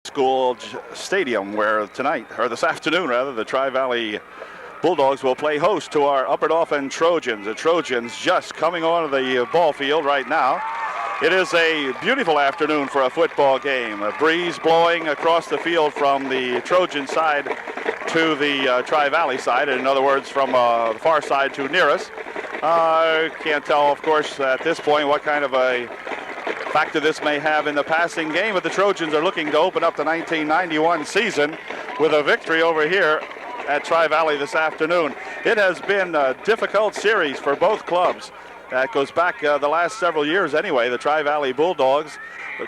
School Stadium, where tonight, or this afternoon rather, the Tri-Valley Bulldogs will play host to our Upper Dauphin Trojans. The Trojans just coming onto the ball field right now. It is a beautiful afternoon for a football game. A breeze blowing across the field from the Trojan side to the Tri-Valley side. In other words, from the far side to near us. I can't tell, of course, at this point what kind of a factor this may have in the passing game, but the Trojans are looking to open up the 1991 season with a victory over here at Tri-Valley this afternoon. It has been a difficult series for both clubs. That goes back the last several years anyway. The Tri-Valley Bulldogs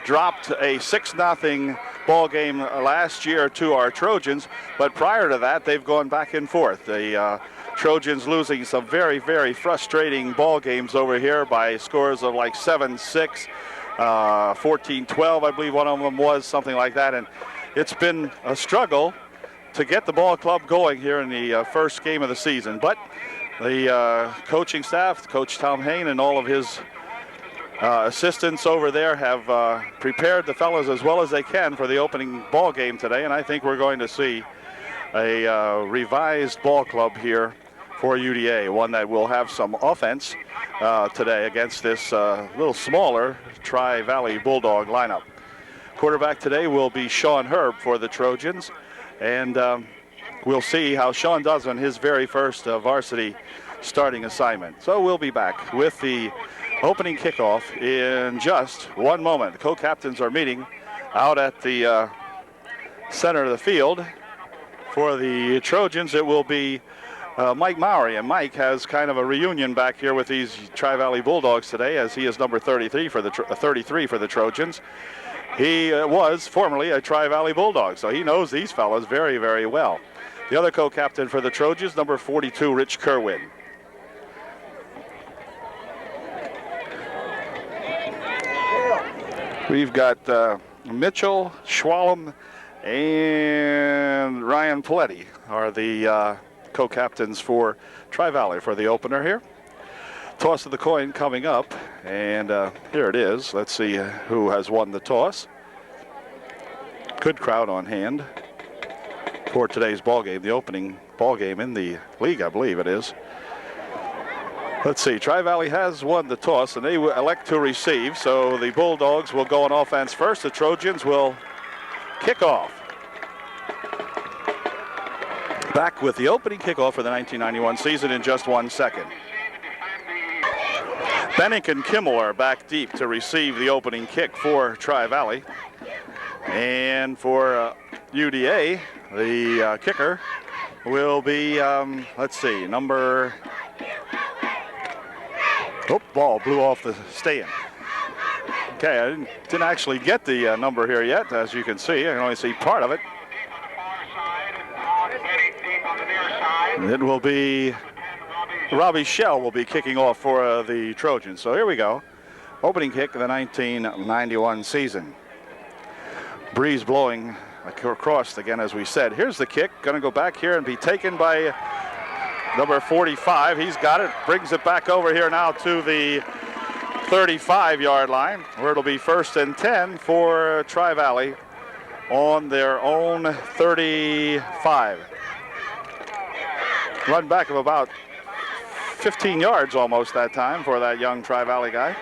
dropped a 6-0 ball game last year to our Trojans, but prior to that, they've gone back and forth. The Trojans losing some very, very frustrating ball games over here by scores of like 7-6, 14-12, I believe one of them was, something like that. And it's been a struggle to get the ball club going here in the first game of the season. But the coaching staff, Coach Tom Hain and all of his assistants over there have prepared the fellas as well as they can for the opening ball game today. And I think we're going to see a revised ball club here for UDA, one that will have some offense today against this little smaller Tri-Valley Bulldog lineup. Quarterback today will be Sean Herb for the Trojans, and we'll see how Sean does on his very first varsity starting assignment. So we'll be back with the opening kickoff in just one moment. The co-captains are meeting out at the center of the field. For the Trojans, it will be Mike Mowry, and Mike has kind of a reunion back here with these Tri-Valley Bulldogs today, as he is number 33 for the 33 for the Trojans. He was formerly a Tri-Valley Bulldog, so he knows these fellas very, very well. The other co-captain for the Trojans, number 42, Rich Kerwin. We've got Mitchell, Schwalm, and Ryan Paletti are the co-captains for Tri-Valley for the opener here. Toss of the coin coming up, and here it is. Let's see who has won the toss. Good crowd on hand for today's ball game, the opening ball game in the league, I believe it is. Let's see, Tri-Valley has won the toss, and they will elect to receive, so the Bulldogs will go on offense first. The Trojans will kick off. Back with the opening kickoff for the 1991 season in just 1 second. Bennick and Kimmel are back deep to receive the opening kick for Tri-Valley. And for UDA, the kicker will be, let's see, number... Oh, ball blew off the stand. Okay, I didn't actually get the number here yet, as you can see. I can only see part of it. It will be Robbie Shell will be kicking off for the Trojans. So here we go. Opening kick of the 1991 season. Breeze blowing across again, as we said. Here's the kick. Going to go back here and be taken by number 45. He's got it. Brings it back over here now to the 35-yard line, where it'll be 1st and 10 for Tri-Valley on their own 35. Run back of about 15 yards almost that time for that young Tri-Valley guy.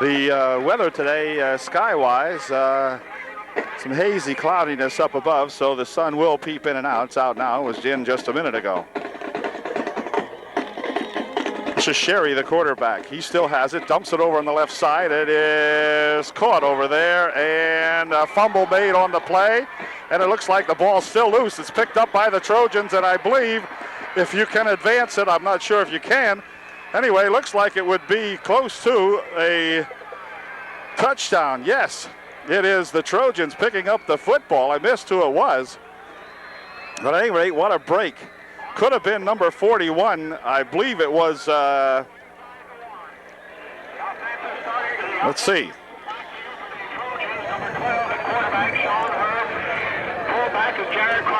The weather today, sky-wise, some hazy cloudiness up above, so the sun will peep in and out. It's out now. It was in just a minute ago. This is Sherry, the quarterback. He still has it, dumps it over on the left side. It is caught over there, and a fumble made on the play, and it looks like the ball's still loose. It's picked up by the Trojans, and I believe if you can advance it, I'm not sure if you can. Anyway, looks like it would be close to a touchdown. Yes, it is the Trojans picking up the football. I missed who it was. But at any rate, what a break. Could have been number 41. I believe it was, let's see.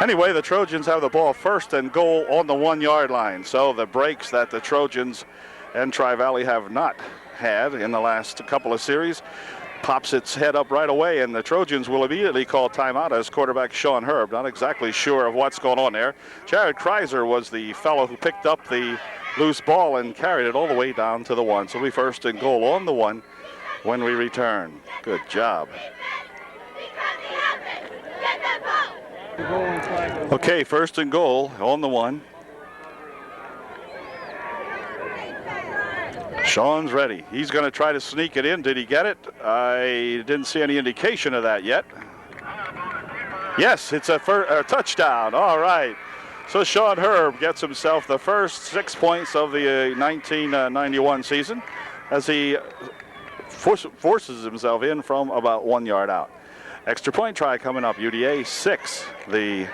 Anyway, the Trojans have the ball 1st and goal on the 1-yard line. So the breaks that the Trojans and Tri-Valley have not had in the last couple of series pops its head up right away, and the Trojans will immediately call timeout as quarterback Sean Herb. Not exactly sure of what's going on there. Jared Kreiser was the fellow who picked up the loose ball and carried it all the way down to the 1. So we first and goal on the 1 when we return. Good job. Okay, first and goal on the 1. Sean's ready. He's going to try to sneak it in. Did he get it? I didn't see any indication of that yet. Yes, it's a touchdown. All right. So Sean Herb gets himself the first 6 points of the 1991 season as he forces himself in from about 1 yard out. Extra point try coming up. UDA 6. The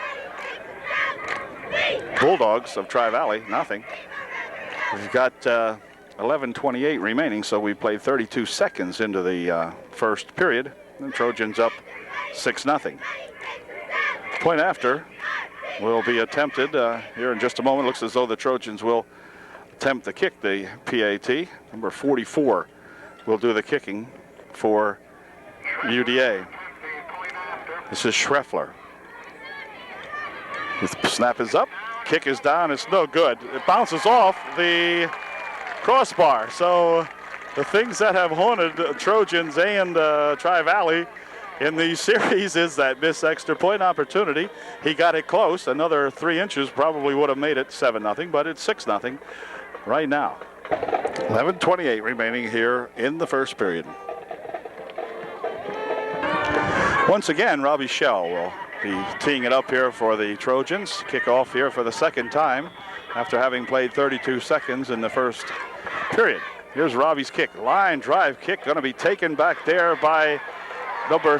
Bulldogs of Tri-Valley, nothing. We've got 11:28 remaining, so we played 32 seconds into the first period. And Trojans up 6-0. Point after will be attempted here in just a moment. Looks as though the Trojans will attempt the kick, the PAT. Number 44 will do the kicking for UDA. This is Schreffler. The snap is up, kick is down, it's no good. It bounces off the crossbar. So the things that have haunted Trojans and Tri-Valley in the series is that missed extra point opportunity. He got it close. Another 3 inches probably would have made it 7-0, but it's 6-0 right now. 11:28 remaining here in the first period. Once again, Robbie Schell will be teeing it up here for the Trojans. Kick off here for the second time after having played 32 seconds in the first period. Here's Robbie's kick. Line drive kick going to be taken back there by number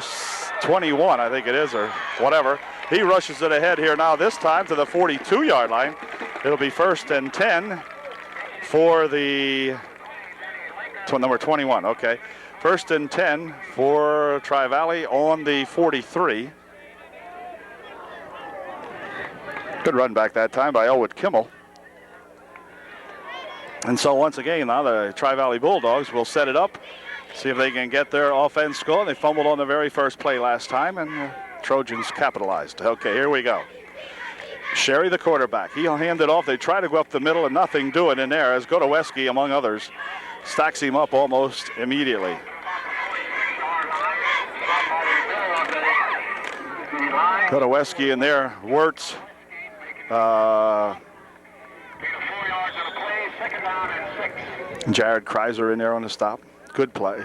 21, I think it is, or whatever. He rushes it ahead here now, this time to the 42-yard line. It'll be first and 10 for the number 21, okay. First and 10 for Tri-Valley on the 43. Good run back that time by Elwood Kimmel. And so once again, now the Tri-Valley Bulldogs will set it up, see if they can get their offense going. They fumbled on the very first play last time, and the Trojans capitalized. Okay, here we go. Sherry, the quarterback. He'll hand it off. They try to go up the middle and nothing doing in there as Godoweski, among others, stacks him up almost immediately. Godoweski in there. Wirtz. Jared Kreiser in there on the stop. Good play.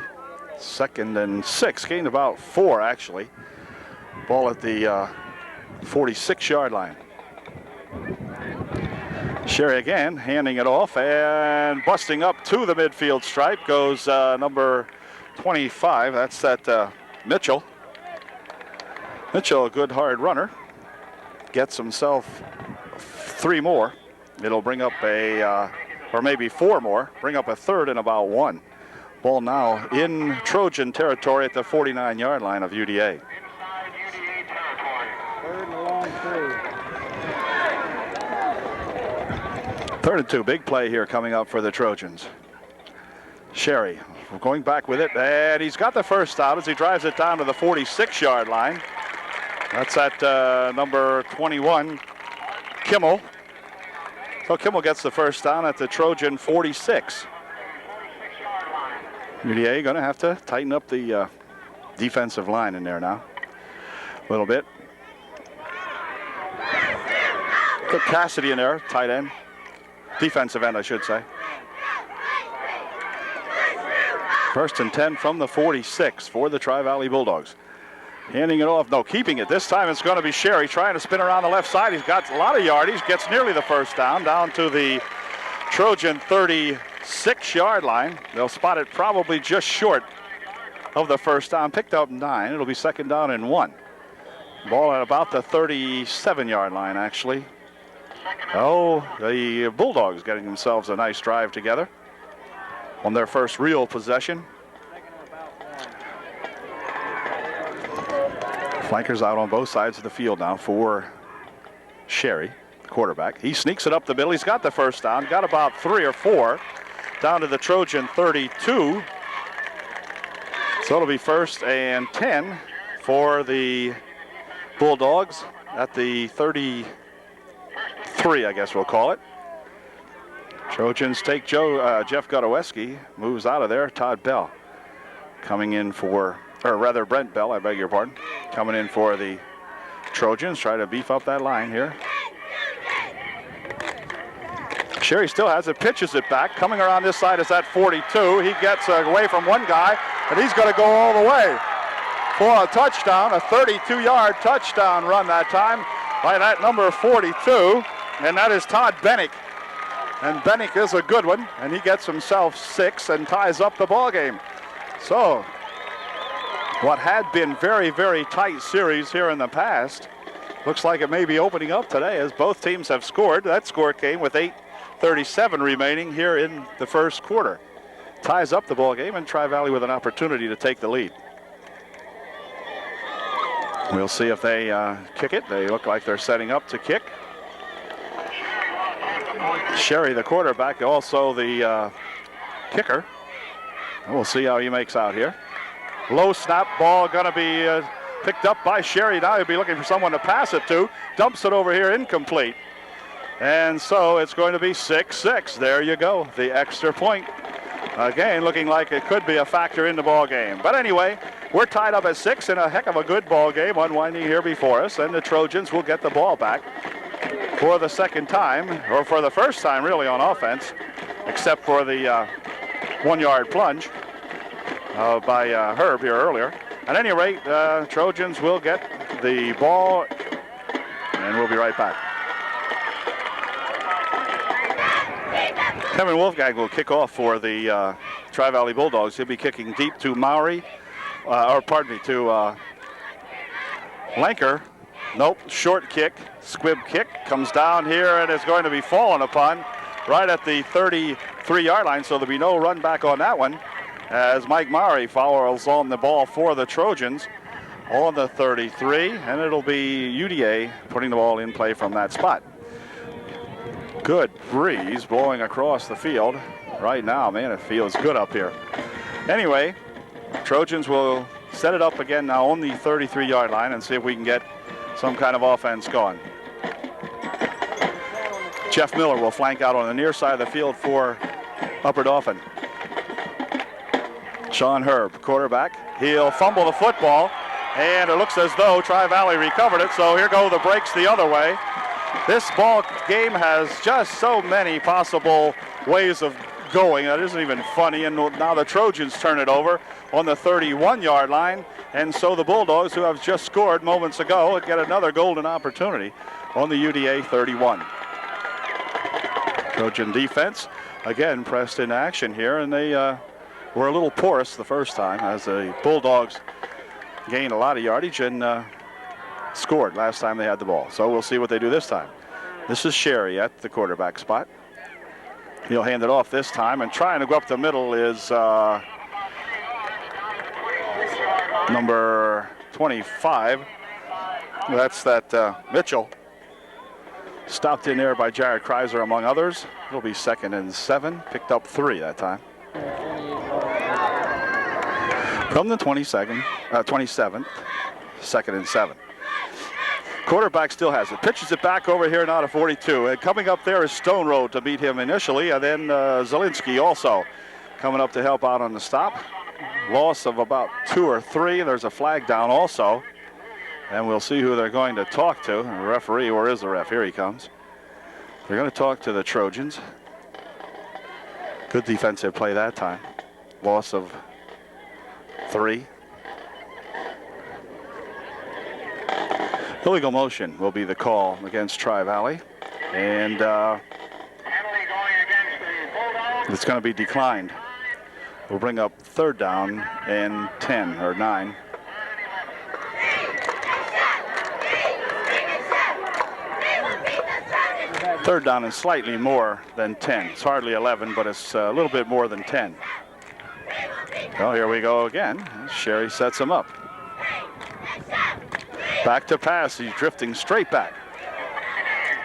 2nd and 6. Gained about 4, actually. Ball at the 46-yard line. Sherry again, handing it off and busting up to the midfield stripe goes number 25. That's that Mitchell. Mitchell, a good hard runner, gets himself 3 more. It'll bring up or maybe 4 more, bring up a 3rd and about 1. Ball now in Trojan territory at the 49-yard line of UDA. 3rd and 2, big play here coming up for the Trojans. Sherry going back with it, and he's got the first out as he drives it down to the 46-yard line. That's at number 21, Kimmel. So Kimmel gets the first down at the Trojan 46. UDA going to have to tighten up the defensive line in there now a little bit. Put Cassidy in there, tight end. Defensive end, I should say. First and 10 from the 46 for the Tri-Valley Bulldogs. Handing it off, no, keeping it. This time it's going to be Sherry trying to spin around the left side. He's got a lot of yardage, gets nearly the first down to the Trojan 36-yard line. They'll spot it probably just short of the first down. Picked up 9. It'll be 2nd down and 1. Ball at about the 37-yard line, actually. Oh, the Bulldogs getting themselves a nice drive together on their first real possession. Flankers out on both sides of the field now for Sherry, quarterback. He sneaks it up the middle. He's got the first down. Got about 3 or 4 down to the Trojan 32. So it'll be 1st and 10 for the Bulldogs at the 33, I guess we'll call it. Trojans take Jeff Godoweski, moves out of there. Todd Bell coming in for, or rather Brent Bell, I beg your pardon, coming in for the Trojans. Try to beef up that line here. Sherry still has it, pitches it back. Coming around this side is that 42. He gets away from one guy, and he's going to go all the way for a touchdown, a 32-yard touchdown run that time by that number 42, and that is Todd Bennick. And Bennick is a good one, and he gets himself 6 and ties up the ball game. So what had been very, very tight series here in the past looks like it may be opening up today as both teams have scored. That score came with 8:37 remaining here in the first quarter. Ties up the ball game, and Tri-Valley with an opportunity to take the lead. We'll see if they kick it. They look like they're setting up to kick. Sherry, the quarterback, also the kicker. We'll see how he makes out here. Low snap ball going to be picked up by Sherry. Now he'll be looking for someone to pass it to. Dumps it over here, incomplete. And so it's going to be 6-6. There you go, the extra point. Again, looking like it could be a factor in the ball game. But anyway, we're tied up at 6 in a heck of a good ball game unwinding here before us. And the Trojans will get the ball back for the second time, or for the first time really on offense, except for the 1-yard plunge by Herb here earlier. At any rate, Trojans will get the ball, and we'll be right back. Kevin Wolfgang will kick off for the Tri-Valley Bulldogs. He'll be kicking deep to Maury, to Lanker. Nope, short kick, squib kick, comes down here and is going to be fallen upon right at the 33-yard line, so there'll be no run back on that one as Mike Maury fouls on the ball for the Trojans on the 33, and it'll be UDA putting the ball in play from that spot. Good breeze blowing across the field right now. Man, it feels good up here. Anyway, Trojans will set it up again now on the 33-yard line and see if we can get some kind of offense going. Jeff Miller will flank out on the near side of the field for Upper Dauphin. Sean Herb, quarterback. He'll fumble the football, and it looks as though Tri-Valley recovered it, so here go the breaks the other way. This ball game has just so many possible ways of going. That isn't even funny, and now the Trojans turn it over on the 31-yard line, and so the Bulldogs, who have just scored moments ago, get another golden opportunity on the UDA 31. Trojan defense, again, pressed in action here, and they were a little porous the first time as the Bulldogs gained a lot of yardage and scored last time they had the ball. So we'll see what they do this time. This is Sherry at the quarterback spot. He'll hand it off this time, and trying to go up the middle is number 25. That's that Mitchell. Stopped in there by Jared Kreiser among others. It'll be 2nd and 7. Picked up 3 that time. From the 27th, 2nd and 7. Quarterback still has it. Pitches it back over here now to 42. And coming up there is Stone Road to beat him initially, and then Zielinski also coming up to help out on the stop. Loss of about 2 or 3. There's a flag down also. And we'll see who they're going to talk to. The referee, where is the ref? Here he comes. They're going to talk to the Trojans. Good defensive play that time. Loss of 3. Illegal motion will be the call against Tri-Valley. And it's going to be declined. We'll bring up 3rd down and 10 or 9. Third down is slightly more than 10. It's hardly 11, but it's a little bit more than 10. Well, here we go again. Sherry sets him up. Back to pass. He's drifting straight back.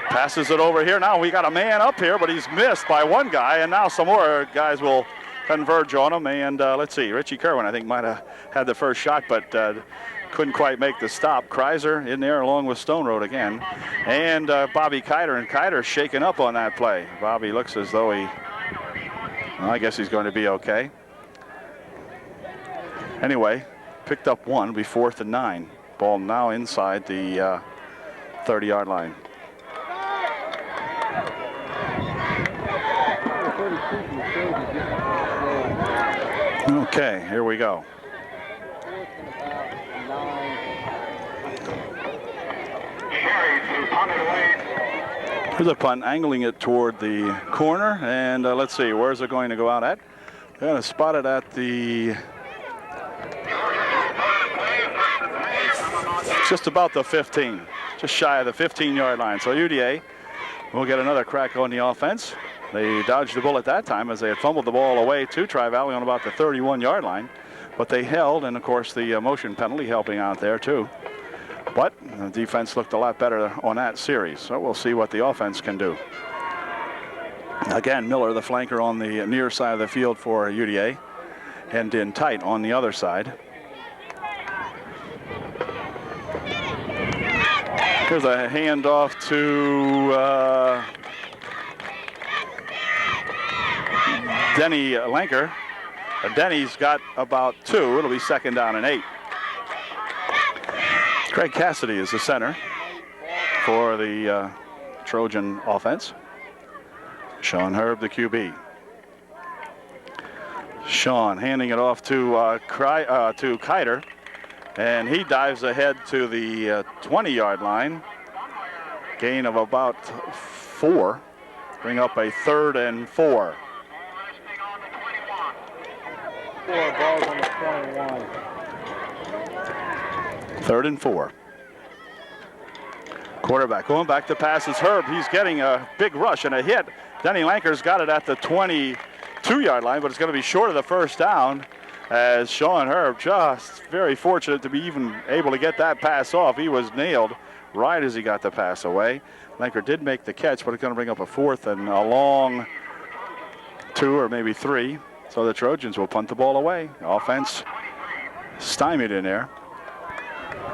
Passes it over here. Now we got a man up here, but he's missed by one guy, and now some more guys will converge on him. And let's see, Richie Kerwin, I think, might have had the first shot, but couldn't quite make the stop. Kreiser in there along with Stone Road again. And Bobby Kiter, and Kiter shaken up on that play. Bobby looks as though well, I guess he's going to be okay. Anyway, picked up one, be 4th and 9. Ball now inside the 30-yard line. Okay, here we go. Here's a punt, angling it toward the corner, and let's see, where's it going to go out at? They're going to spot it at the just about the 15, just shy of the 15-yard line. So UDA will get another crack on the offense. They dodged the bullet that time as they had fumbled the ball away to Tri-Valley on about the 31-yard line, but they held, and of course the motion penalty helping out there too. But the defense looked a lot better on that series, so we'll see what the offense can do. Again, Miller, the flanker on the near side of the field for UDA, and in tight on the other side. Here's a handoff to Denny Lanker. Denny's got about 2. It'll be 2nd down and 8. Craig Cassidy is the center for the Trojan offense. Sean Herb, the QB. Sean handing it off to Kiter, and he dives ahead to the 20-yard line. Gain of about 4. Bring up a 3rd and 4. 4 balls on the 21. 3rd and 4. Quarterback going back to pass is Herb. He's getting a big rush and a hit. Denny Lanker's got it at the 22-yard line, but it's going to be short of the first down as Sean Herb just very fortunate to be even able to get that pass off. He was nailed right as he got the pass away. Lanker did make the catch, but it's going to bring up a 4th and a long 2 or maybe 3. So the Trojans will punt the ball away. Offense stymied in there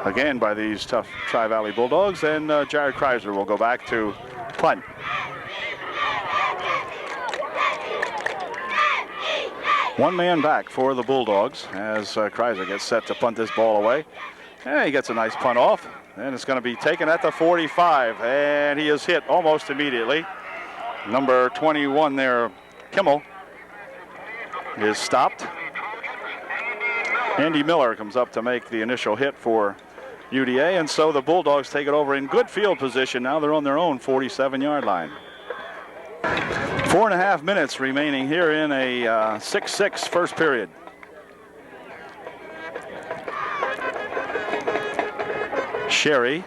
again by these tough Tri-Valley Bulldogs, and Jared Kreiser will go back to punt. One man back for the Bulldogs as Kreiser gets set to punt this ball away. And he gets a nice punt off, and it's going to be taken at the 45, and he is hit almost immediately. Number 21 there, Kimmel, is stopped. Andy Miller comes up to make the initial hit for UDA, and so the Bulldogs take it over in good field position. Now they're on their own 47-yard line. 4.5 minutes remaining here in a 6-6 first period. Sherry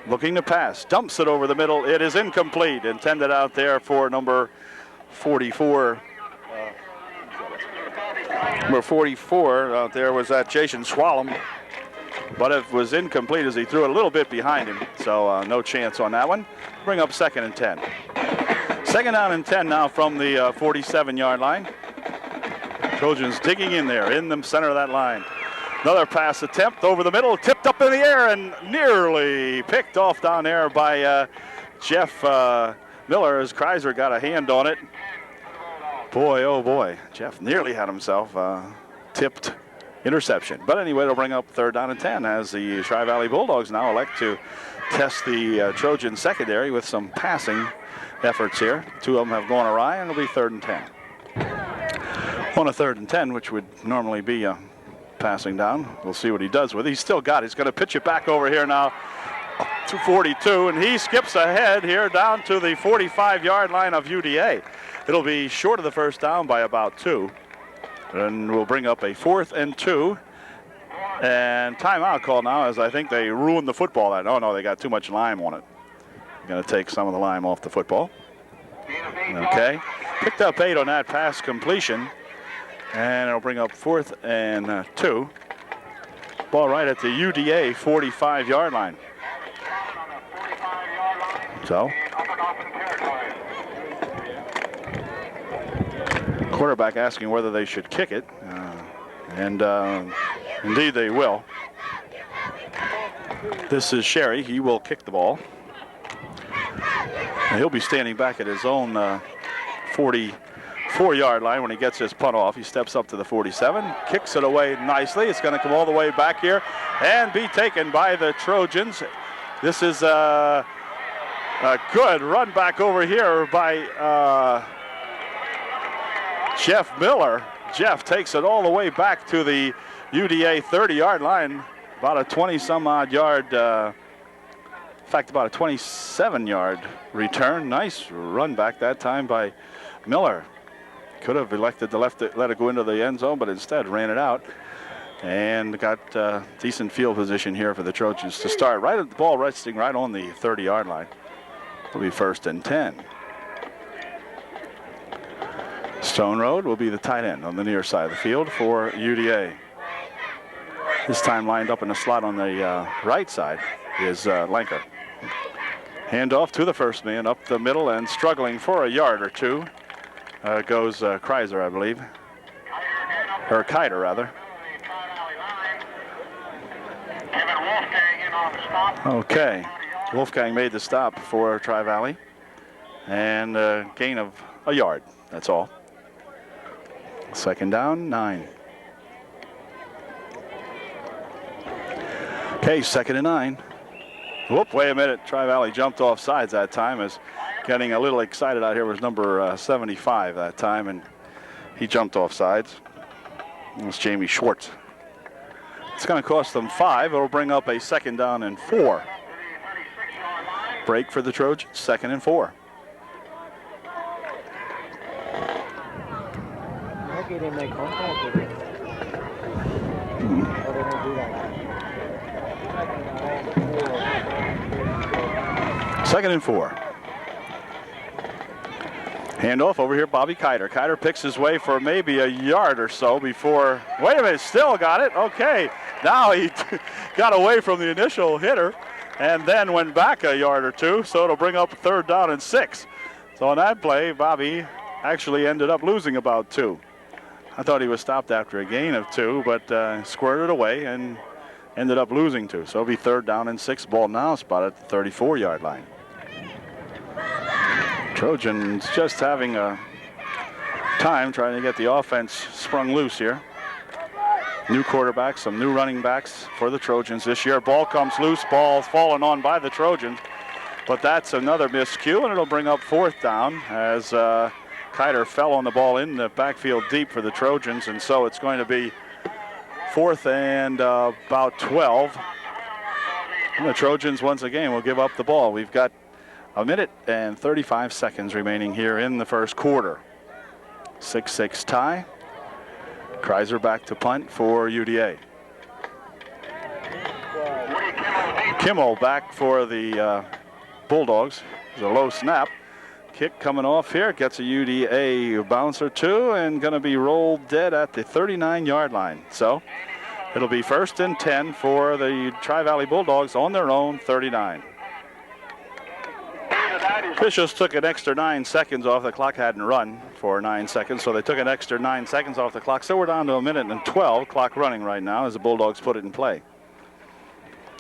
looking to pass, dumps it over the middle. It is incomplete, intended out there for number 44. Number 44 out there was that Jason Swallam, but it was incomplete as he threw it a little bit behind him, so no chance on that one. Bring up 2nd and 10. 2nd down and 10 now from the 47-yard line. Trojans digging in there in the center of that line. Another pass attempt over the middle, tipped up in the air and nearly picked off down there by Jeff Miller as Kreiser got a hand on it. Boy, oh boy, Jeff nearly had himself tipped interception. But anyway, it'll bring up 3rd down and 10 as the Tri-Valley Bulldogs now elect to test the Trojan secondary with some passing efforts here. 2 of them have gone awry, and it'll be 3rd and 10. On a 3rd and 10, which would normally be passing down. We'll see what he does with it. He's still got it. He's going to pitch it back over here now to 42, and he skips ahead here down to the 45-yard line of UDA. It'll be short of the first down by about 2. And we'll bring up a 4th and 2. And timeout call now, as I think they ruined the football. Oh, no, they got too much lime on it. Going to take some of the lime off the football. Okay. Picked up 8 on that pass completion. And it'll bring up 4th and 2. Ball right at the UDA 45-yard line. So Quarterback asking whether they should kick it, and indeed they will. This is Sherry. He will kick the ball. And he'll be standing back at his own 44-yard line when he gets his punt off. He steps up to the 47, kicks it away nicely. It's going to come all the way back here and be taken by the Trojans. This is a good run back over here by Jeff Miller. Jeff takes it all the way back to the UDA 30-yard line, about a 20-some-odd yard, in fact, about a 27-yard return. Nice run back that time by Miller. Could have elected to let it go into the end zone, but instead ran it out and got decent field position here for the Trojans to start. Right at the ball resting right on the 30-yard line. It'll be 1st and 10. Stone Road will be the tight end on the near side of the field for UDA. This time lined up in the slot on the right side is Lanker. Handoff to the first man up the middle and struggling for a yard or two goes Kreiser, I believe. Or Kiter, rather. Okay. Wolfgang made the stop for Tri-Valley. And a gain of a yard, that's all. 2nd down, 9. Okay, 2nd and 9. Whoop, wait a minute. Tri-Valley jumped off sides that time. Is getting a little excited out here was number 75 that time, and he jumped off sides. It was Jamie Schwartz. It's going to cost them 5. It'll bring up a 2nd down and 4. Break for the Trojans, 2nd and 4. He didn't make contact with him. Or they don't do that. 2nd and 4. Handoff over here, Bobby Kiter. Kiter picks his way for maybe a yard or so before. Wait a minute, still got it. Okay, now he got away from the initial hitter and then went back a yard or two, so it'll bring up 3rd down and 6. So on that play, Bobby actually ended up losing about 2. I thought he was stopped after a gain of 2, but squirted away and ended up losing 2. So it'll be 3rd down and 6. Ball now spotted at the 34-yard line. Trojans just having a time trying to get the offense sprung loose here. New quarterback, some new running backs for the Trojans this year. Ball comes loose, ball fallen on by the Trojans. But that's another miscue, and it'll bring up 4th down as Kiter fell on the ball in the backfield deep for the Trojans, and so it's going to be 4th and about 12. And the Trojans once again will give up the ball. We've got a minute and 35 seconds remaining here in the first quarter. 6-6 tie. Kreiser back to punt for UDA. Kimmel back for the Bulldogs. It's a low snap. Kick coming off here. Gets a UDA bouncer too, and going to be rolled dead at the 39-yard line. So it'll be 1st and 10 for the Tri-Valley Bulldogs on their own 39. Officials took an extra 9 seconds off. The clock hadn't run for 9 seconds, so they took an extra 9 seconds off the clock. So we're down to a minute and 12. Clock running right now as the Bulldogs put it in play.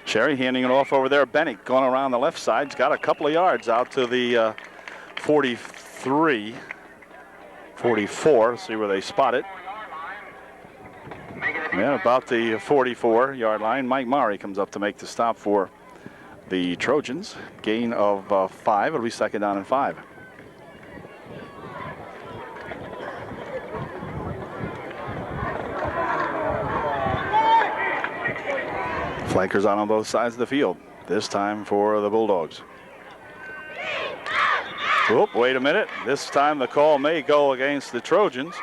Sherry handing it off over there. Bennick going around the left side. He's got a couple of yards out to the 43, 44. See where they spot it. Yeah, about the 44-yard line. Mike Murray comes up to make the stop for the Trojans. Gain of 5. It'll be 2nd down and 5. Flankers out on both sides of the field. This time for the Bulldogs. Oop, wait a minute. This time the call may go against the Trojans.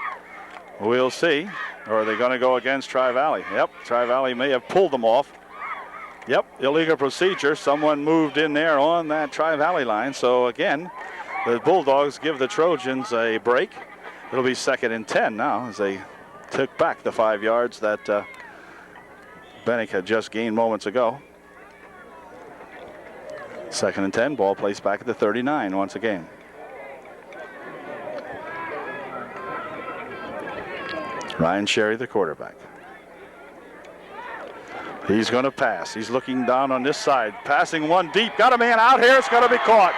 We'll see. Or are they going to go against Tri-Valley? Yep, Tri-Valley may have pulled them off. Yep, illegal procedure. Someone moved in there on that Tri-Valley line. So again, the Bulldogs give the Trojans a break. It'll be 2nd and 10 now as they took back the 5 yards that Bennick had just gained moments ago. 2nd and 10, ball placed back at the 39 once again. Ryan Sherry, the quarterback. He's going to pass. He's looking down on this side. Passing one deep. Got a man out here. It's going to be caught.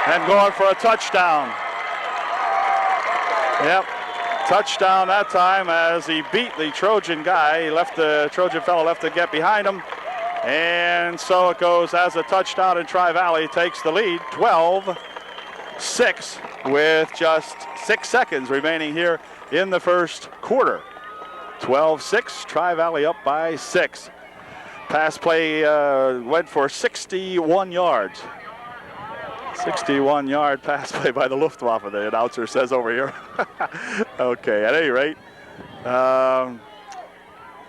And going for a touchdown. Yep. Touchdown that time as he beat the Trojan guy. He left the Trojan fellow left to get behind him. And so it goes as a touchdown, and Tri-Valley takes the lead 12-6 with just 6 seconds remaining here in the first quarter. 12-6, Tri-Valley up by 6. Pass play went for 61 yards. 61-yard pass play by the Luftwaffe, the announcer says over here. Okay, at any rate,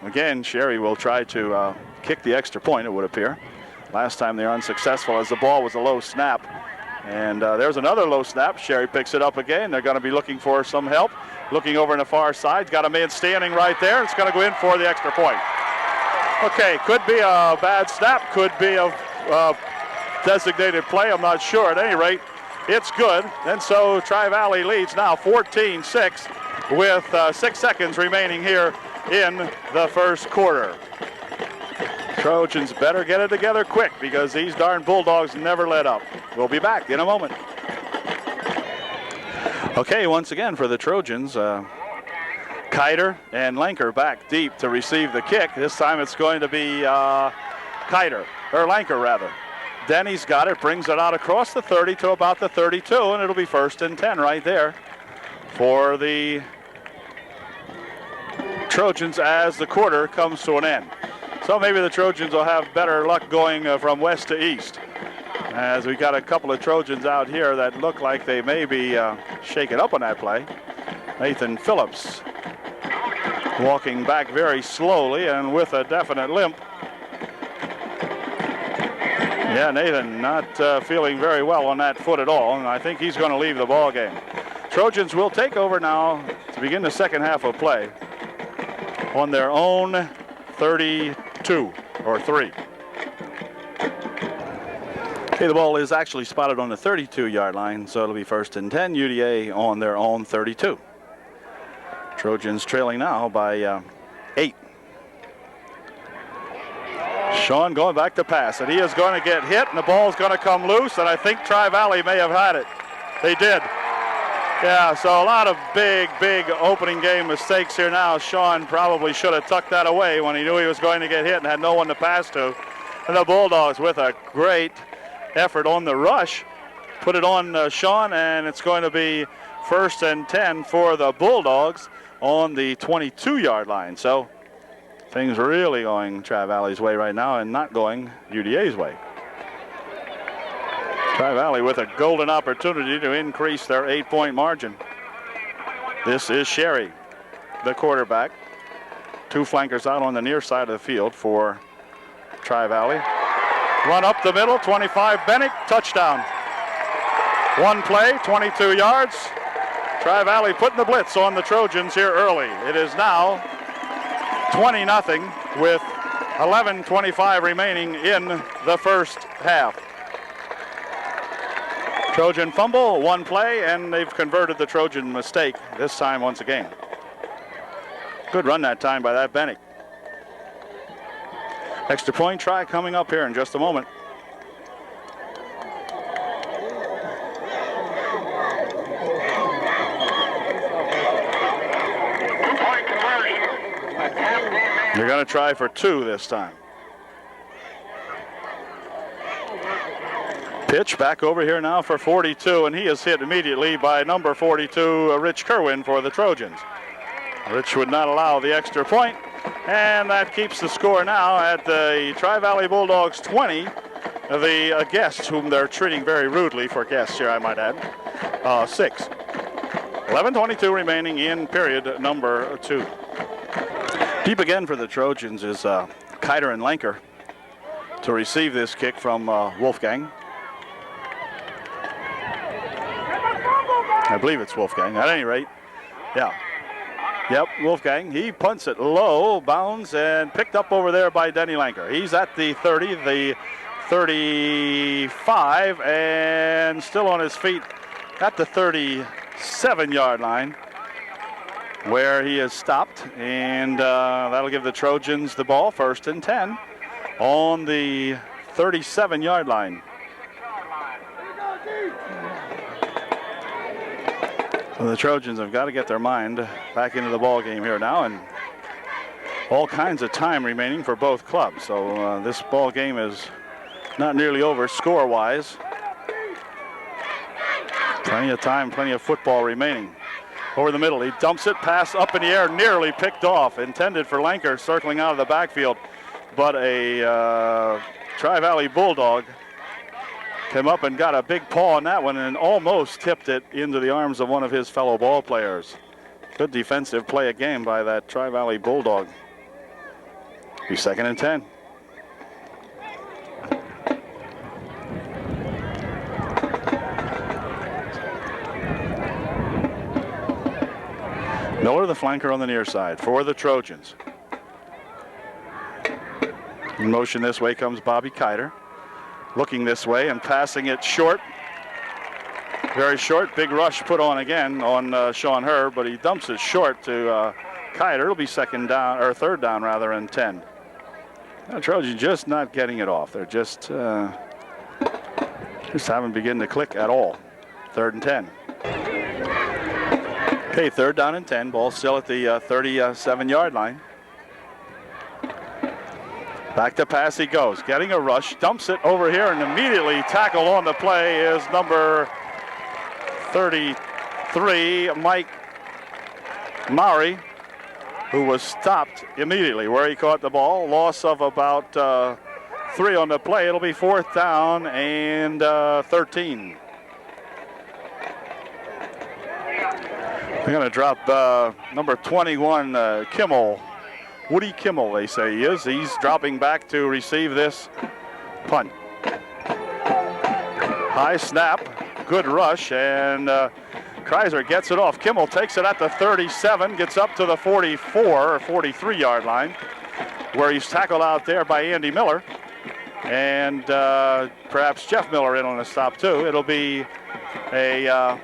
again, Sherry will try to kick the extra point, it would appear. Last time they were unsuccessful as the ball was a low snap. And there's another low snap. Sherry picks it up again. They're going to be looking for some help. Looking over on the far side. Got a man standing right there. It's going to go in for the extra point. Okay, could be a bad snap. Could be a designated play. I'm not sure. At any rate, it's good. And so Tri-Valley leads now 14-6 with 6 seconds remaining here in the first quarter. Trojans better get it together quick because these darn Bulldogs never let up. We'll be back in a moment. Okay, once again for the Trojans, Kiter and Lanker back deep to receive the kick. This time it's going to be Lanker rather. Denny's got it, brings it out across the 30 to about the 32, and it'll be 1st and 10 right there for the Trojans as the quarter comes to an end. So maybe the Trojans will have better luck going from west to east, as we got a couple of Trojans out here that look like they may be shaken up on that play. Nathan Phillips walking back very slowly and with a definite limp. Yeah, Nathan not feeling very well on that foot at all, and I think he's going to leave the ball game. Trojans will take over now to begin the second half of play on their own 32 or 3. Okay, the ball is actually spotted on the 32-yard line, so it'll be 1st and 10. UDA on their own 32. Trojans trailing now by 8. Sean going back to pass, and he is going to get hit, and the ball is going to come loose, and I think Tri-Valley may have had it. They did. Yeah, so a lot of big opening game mistakes here now. Sean probably should have tucked that away when he knew he was going to get hit and had no one to pass to. And the Bulldogs with a great effort on the rush put it on Sean, and it's going to be 1st and 10 for the Bulldogs on the 22-yard line. So things really going Tri-Valley's way right now and not going UDA's way. Tri-Valley with a golden opportunity to increase their 8-point margin. This is Sherry, the quarterback. 2 flankers out on the near side of the field for Tri-Valley. Run up the middle, 25, Bennick, touchdown. One play, 22 yards. Tri-Valley putting the blitz on the Trojans here early. It is now 20-0 with 11:25 remaining in the first half. Trojan fumble, 1 play, and they've converted the Trojan mistake this time once again. Good run that time by that Bennick. Extra point try coming up here in just a moment. They're going to try for 2 this time. Pitch back over here now for 42, and he is hit immediately by number 42, Rich Kerwin for the Trojans. Rich would not allow the extra point, and that keeps the score now at the Tri-Valley Bulldogs 20. The guests, whom they're treating very rudely for guests here, I might add, 6. 11:22 remaining in period number 2. Deep again for the Trojans is Kiter and Lanker to receive this kick from Wolfgang. I believe it's Wolfgang, at any rate. Yeah. Yep, Wolfgang. He punts it low, bounds, and picked up over there by Denny Lanker. He's at the 30, the 35, and still on his feet at the 37-yard line. where he is stopped, and that'll give the Trojans the ball, 1st and 10 on the 37-yard line. So the Trojans have got to get their mind back into the ball game here now, and all kinds of time remaining for both clubs. So this ball game is not nearly over score-wise. Plenty of time, plenty of football remaining. Over the middle, he dumps it, pass up in the air, nearly picked off, intended for Lenker, circling out of the backfield, but a Tri-Valley Bulldog came up and got a big paw on that one and almost tipped it into the arms of one of his fellow ball players. Good defensive play again by that Tri-Valley Bulldog. Be 2nd and 10. Miller, the flanker on the near side for the Trojans. In motion this way comes Bobby Kiter. Looking this way and passing it short. Very short. Big rush put on again on Sean Herb, but he dumps it short to Kiter. It'll be 2nd down, or 3rd down rather, and 10. The Trojans just not getting it off. They're just haven't begun to click at all. 3rd and 10. Okay, 3rd down and 10. Ball still at the 37-yard line. Back to pass he goes, getting a rush, dumps it over here, and immediately tackled on the play is number 33, Mike Maury, who was stopped immediately where he caught the ball. Loss of about 3 on the play. It'll be 4th down and 13. We're going to drop number 21, Kimmel. Woody Kimmel, they say he is. He's dropping back to receive this punt. High snap, good rush, and Kreiser gets it off. Kimmel takes it at the 37, gets up to the 44 or 43-yard line, where he's tackled out there by Andy Miller. And perhaps Jeff Miller in on the stop, too. It'll be a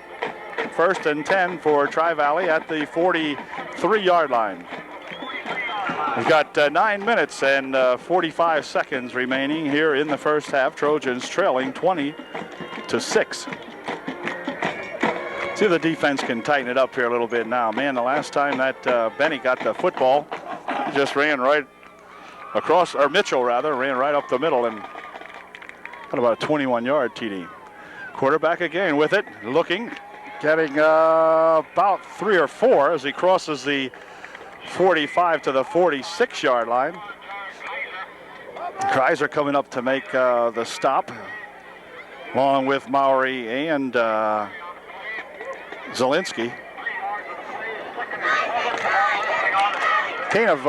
1st and 10 for Tri-Valley at the 43-yard line. We've got 9 minutes and 45 seconds remaining here in the first half. Trojans trailing 20-6. See if the defense can tighten it up here a little bit now. Man, the last time that Benny got the football, he just ran right across, or Mitchell rather, ran right up the middle and got about a 21-yard TD. Quarterback again with it, looking, getting about 3 or 4 as he crosses the 45 to the 46-yard line. Kreiser coming up to make the stop, along with Maury and Zielinski. Kind of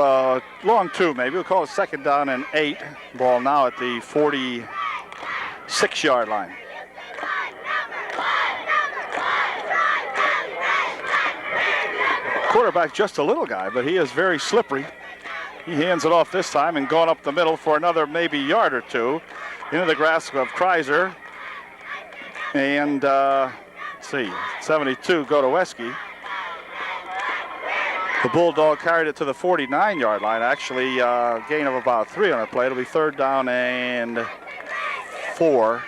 long 2 maybe. We'll call it 2nd down and 8. Ball now at the 46-yard line. Quarterback just a little guy, but he is very slippery. He hands it off this time and going up the middle for another maybe yard or 2 into the grasp of Kreiser. And let's see, 72 Godoweski. The Bulldog carried it to the 49-yard line. Actually, gain of about 3 on the play. It'll be 3rd down and 4.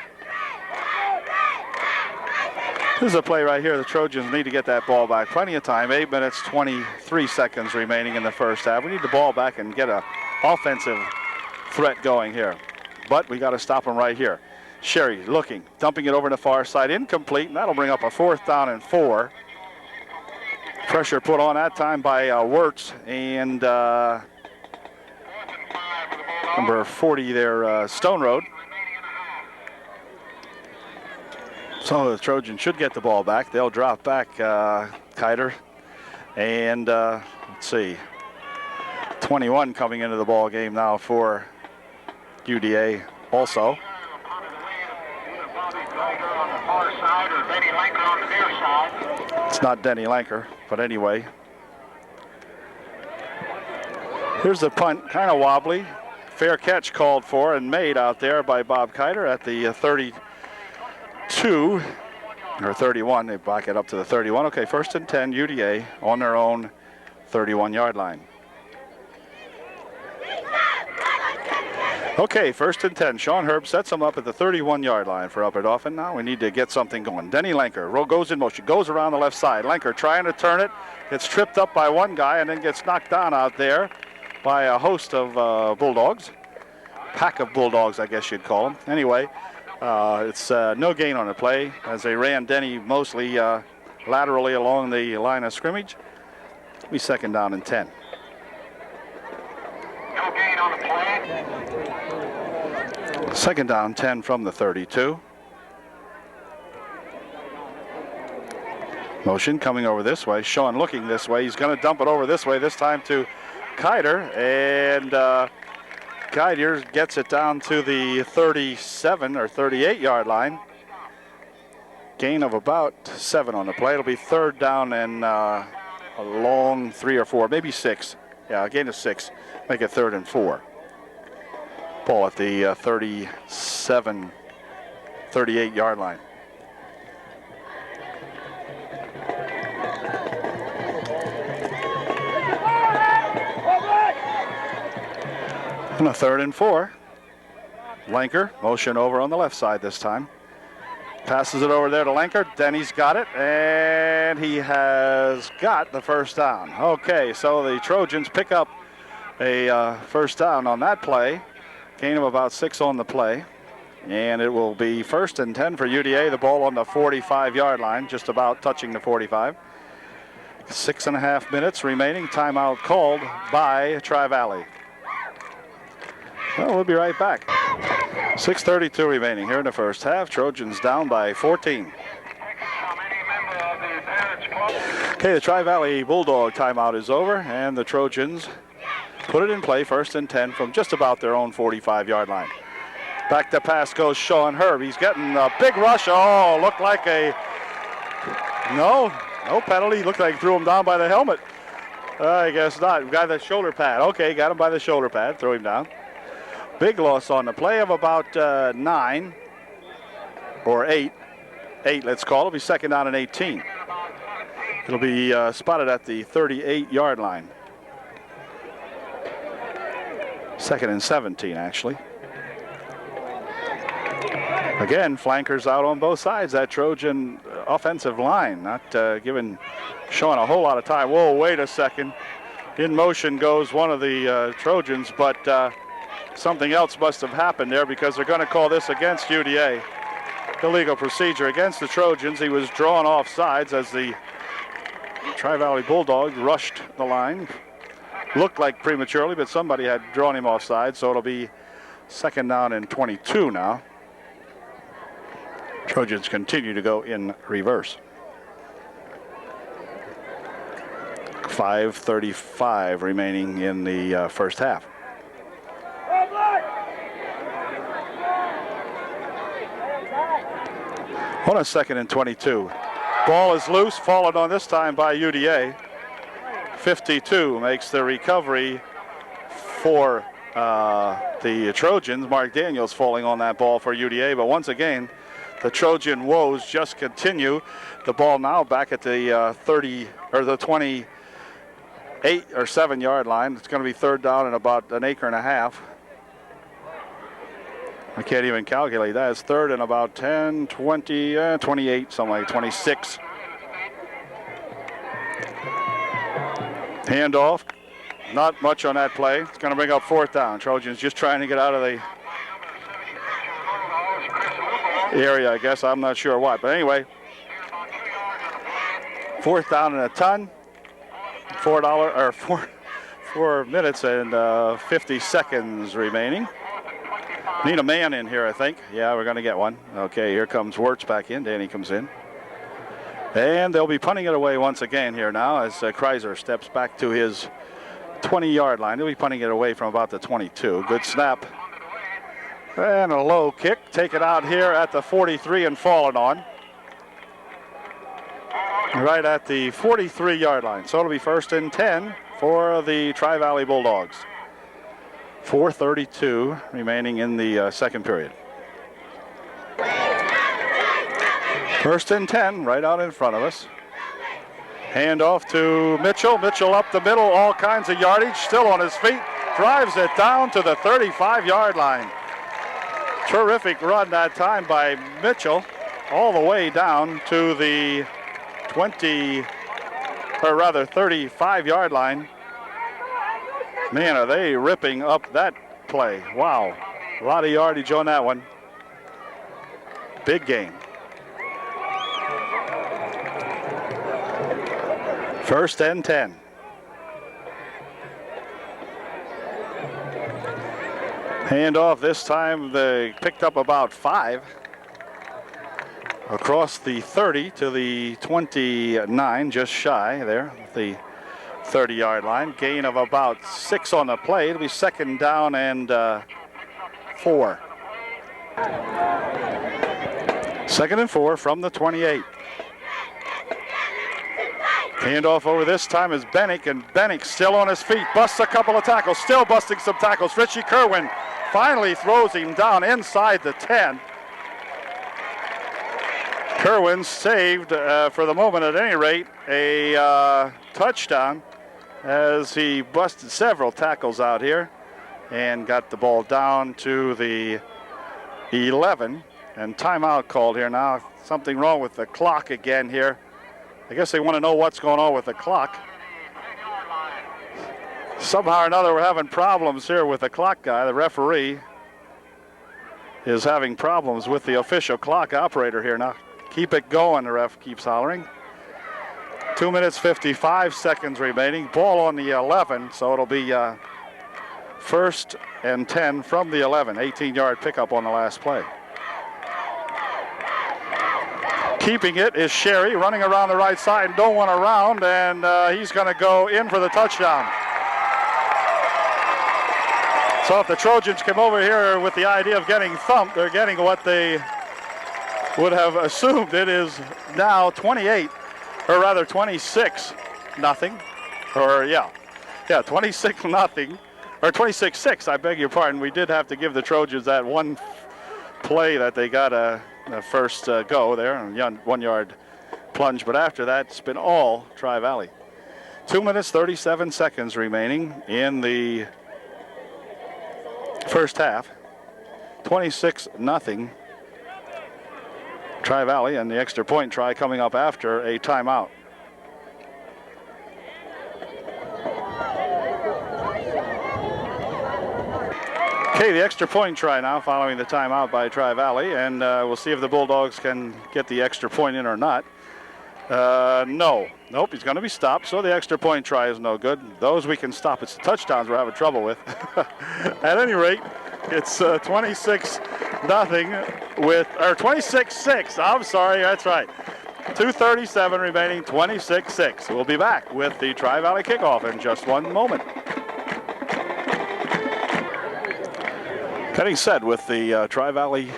This is a play right here. The Trojans need to get that ball back. Plenty of time. 8 minutes, 23 seconds remaining in the first half. We need the ball back and get an offensive threat going here. But we got to stop them right here. Sherry looking, dumping it over to the far side. Incomplete, and that'll bring up a 4th down and 4. Pressure put on that time by Wirtz and number 40 there, Stone Road. So the Trojans should get the ball back. They'll drop back Kiter. And let's see, 21 coming into the ball game now for UDA also. It's not Denny Lanker, but anyway. Here's the punt, kind of wobbly. Fair catch called for and made out there by Bob Kiter at the 32 or 31. They back it up to the 31. Okay, 1st and 10, UDA on their own 31-yard line. Okay, 1st and 10. Sean Herb sets him up at the 31-yard line for Upper Dauphin. Now we need to get something going. Denny Lenker goes in motion, goes around the left side. Lenker trying to turn it, gets tripped up by one guy and then gets knocked down out there by a host of Bulldogs. Pack of Bulldogs, I guess you'd call them. Anyway, it's no gain on the play as they ran Denny mostly laterally along the line of scrimmage. It'll be 2nd down and 10. No gain on the play. 2nd down, 10 from the 32. Motion coming over this way. Sean looking this way. He's going to dump it over this way, this time to Keider. And Keider gets it down to the 37 or 38-yard line. Gain of about 7 on the play. It'll be 3rd down and a long 3 or 4, maybe 6. Yeah, a gain of 6. Make it 3rd and 4. Ball at the 37, 38-yard line. And a 3rd and 4. Lenker, motion over on the left side this time. Passes it over there to Lenker. Denny's got it, and he has got the 1st down. Okay, so the Trojans pick up a 1st down on that play. Gain of about 6 on the play. And it will be 1st and 10 for UDA. The ball on the 45-yard line, just about touching the 45. 6.5 minutes remaining. Timeout called by Tri-Valley. Well, we'll be right back. 6:32 remaining here in the 1st half. Trojans down by 14. Okay, the Tri-Valley Bulldog timeout is over, and the Trojans put it in play, 1st and 10 from just about their own 45-yard line. Back to pass goes Sean Herb. He's getting a big rush. Oh, looked like a no penalty. Looked like he threw him down by the helmet. I guess not. Got the shoulder pad. Okay, got him by the shoulder pad. Threw him down. Big loss on the play of about 9 or 8. 8, let's call it. It'll be 2nd down and 18. It'll be spotted at the 38-yard line. 2nd and 17, actually. Again, flankers out on both sides. That Trojan offensive line not giving Sean a whole lot of time. Whoa, wait a second. In motion goes one of the Trojans, but something else must have happened there because they're going to call this against UDA. Illegal procedure against the Trojans. He was drawn off sides as the Tri-Valley Bulldogs rushed the line. Looked like prematurely, but somebody had drawn him off sides, so it'll be 2nd down and 22 now. Trojans continue to go in reverse. 5:35 remaining in the 1st half. On a 2nd and 22. Ball is loose, followed on this time by UDA. 52 makes the recovery for the Trojans. Mark Daniels falling on that ball for UDA, but once again, the Trojan woes just continue. The ball now back at the 30 or the 28 or 7-yard line. It's going to be 3rd down and about an acre and a half. I can't even calculate that. It's 3rd and about 10, 20, 28, something like 26. Handoff. Not much on that play. It's going to bring up 4th down. Trojans just trying to get out of the area, I guess. I'm not sure what. But anyway, 4th down and a ton. $4 minutes and 50 seconds remaining. Need a man in here, I think. Yeah, we're going to get one. Okay, here comes Wirtz back in. Danny comes in. And they'll be punting it away once again here now as Kreiser steps back to his 20-yard line. He'll be punting it away from about the 22. Good snap. And a low kick. Take it out here at the 43 and falling on. Right at the 43-yard line. So it'll be 1st and 10 for the Tri-Valley Bulldogs. 4:32 remaining in the 2nd period. 1st and 10 right out in front of us. Hand off to Mitchell. Mitchell up the middle, all kinds of yardage, still on his feet. Drives it down to the 35-yard line. Terrific run that time by Mitchell, all the way down to the 35-yard line. Man, are they ripping up that play. Wow, a lot of yardage on that one. Big game. First and 10. Handoff this time, they picked up about 5. Across the 30 to the 29, just shy there, the 30-yard line. Gain of about 6 on the play. It'll be second down and 4. Second and 4 from the 28. Handoff over this time is Bennick, and Bennick still on his feet, busts a couple of tackles, still busting some tackles. Richie Kerwin finally throws him down inside the 10. Kerwin saved, for the moment at any rate, a touchdown as he busted several tackles out here and got the ball down to the 11. And timeout called here now. Something wrong with the clock again here. I guess they want to know what's going on with the clock. Somehow or another, we're having problems here with the clock guy. The referee is having problems with the official clock operator here now. Keep it going, the ref keeps hollering. 2 minutes, 55 seconds remaining. Ball on the 11, so it'll be first and 10 from the 11. 18-yard pickup on the last play. Keeping it is Sherry, running around the right side, no one around, and he's going to go in for the touchdown. So if the Trojans come over here with the idea of getting thumped, they're getting what they would have assumed. It is now 28, or rather 26 nothing, or 26 nothing, or 26-6. I beg your pardon. We did have to give the Trojans that one play that they got a first go there, a 1-yard plunge, but after that, it's been all Tri-Valley. 2 minutes, 37 seconds remaining in the first half. 26-0. Tri-Valley, and the extra point try coming up after a timeout. Okay, the extra point try now following the timeout by Tri-Valley, and we'll see if the Bulldogs can get the extra point in or not. Nope, he's going to be stopped, so the extra point try is no good. Those we can stop. It's the touchdowns we're having trouble with. At any rate, it's 26-0 with, or 26-6. I'm sorry, that's right. 2:37 remaining, 26-6. We'll be back with the Tri-Valley kickoff in just one moment. Getting set with the Tri-Valley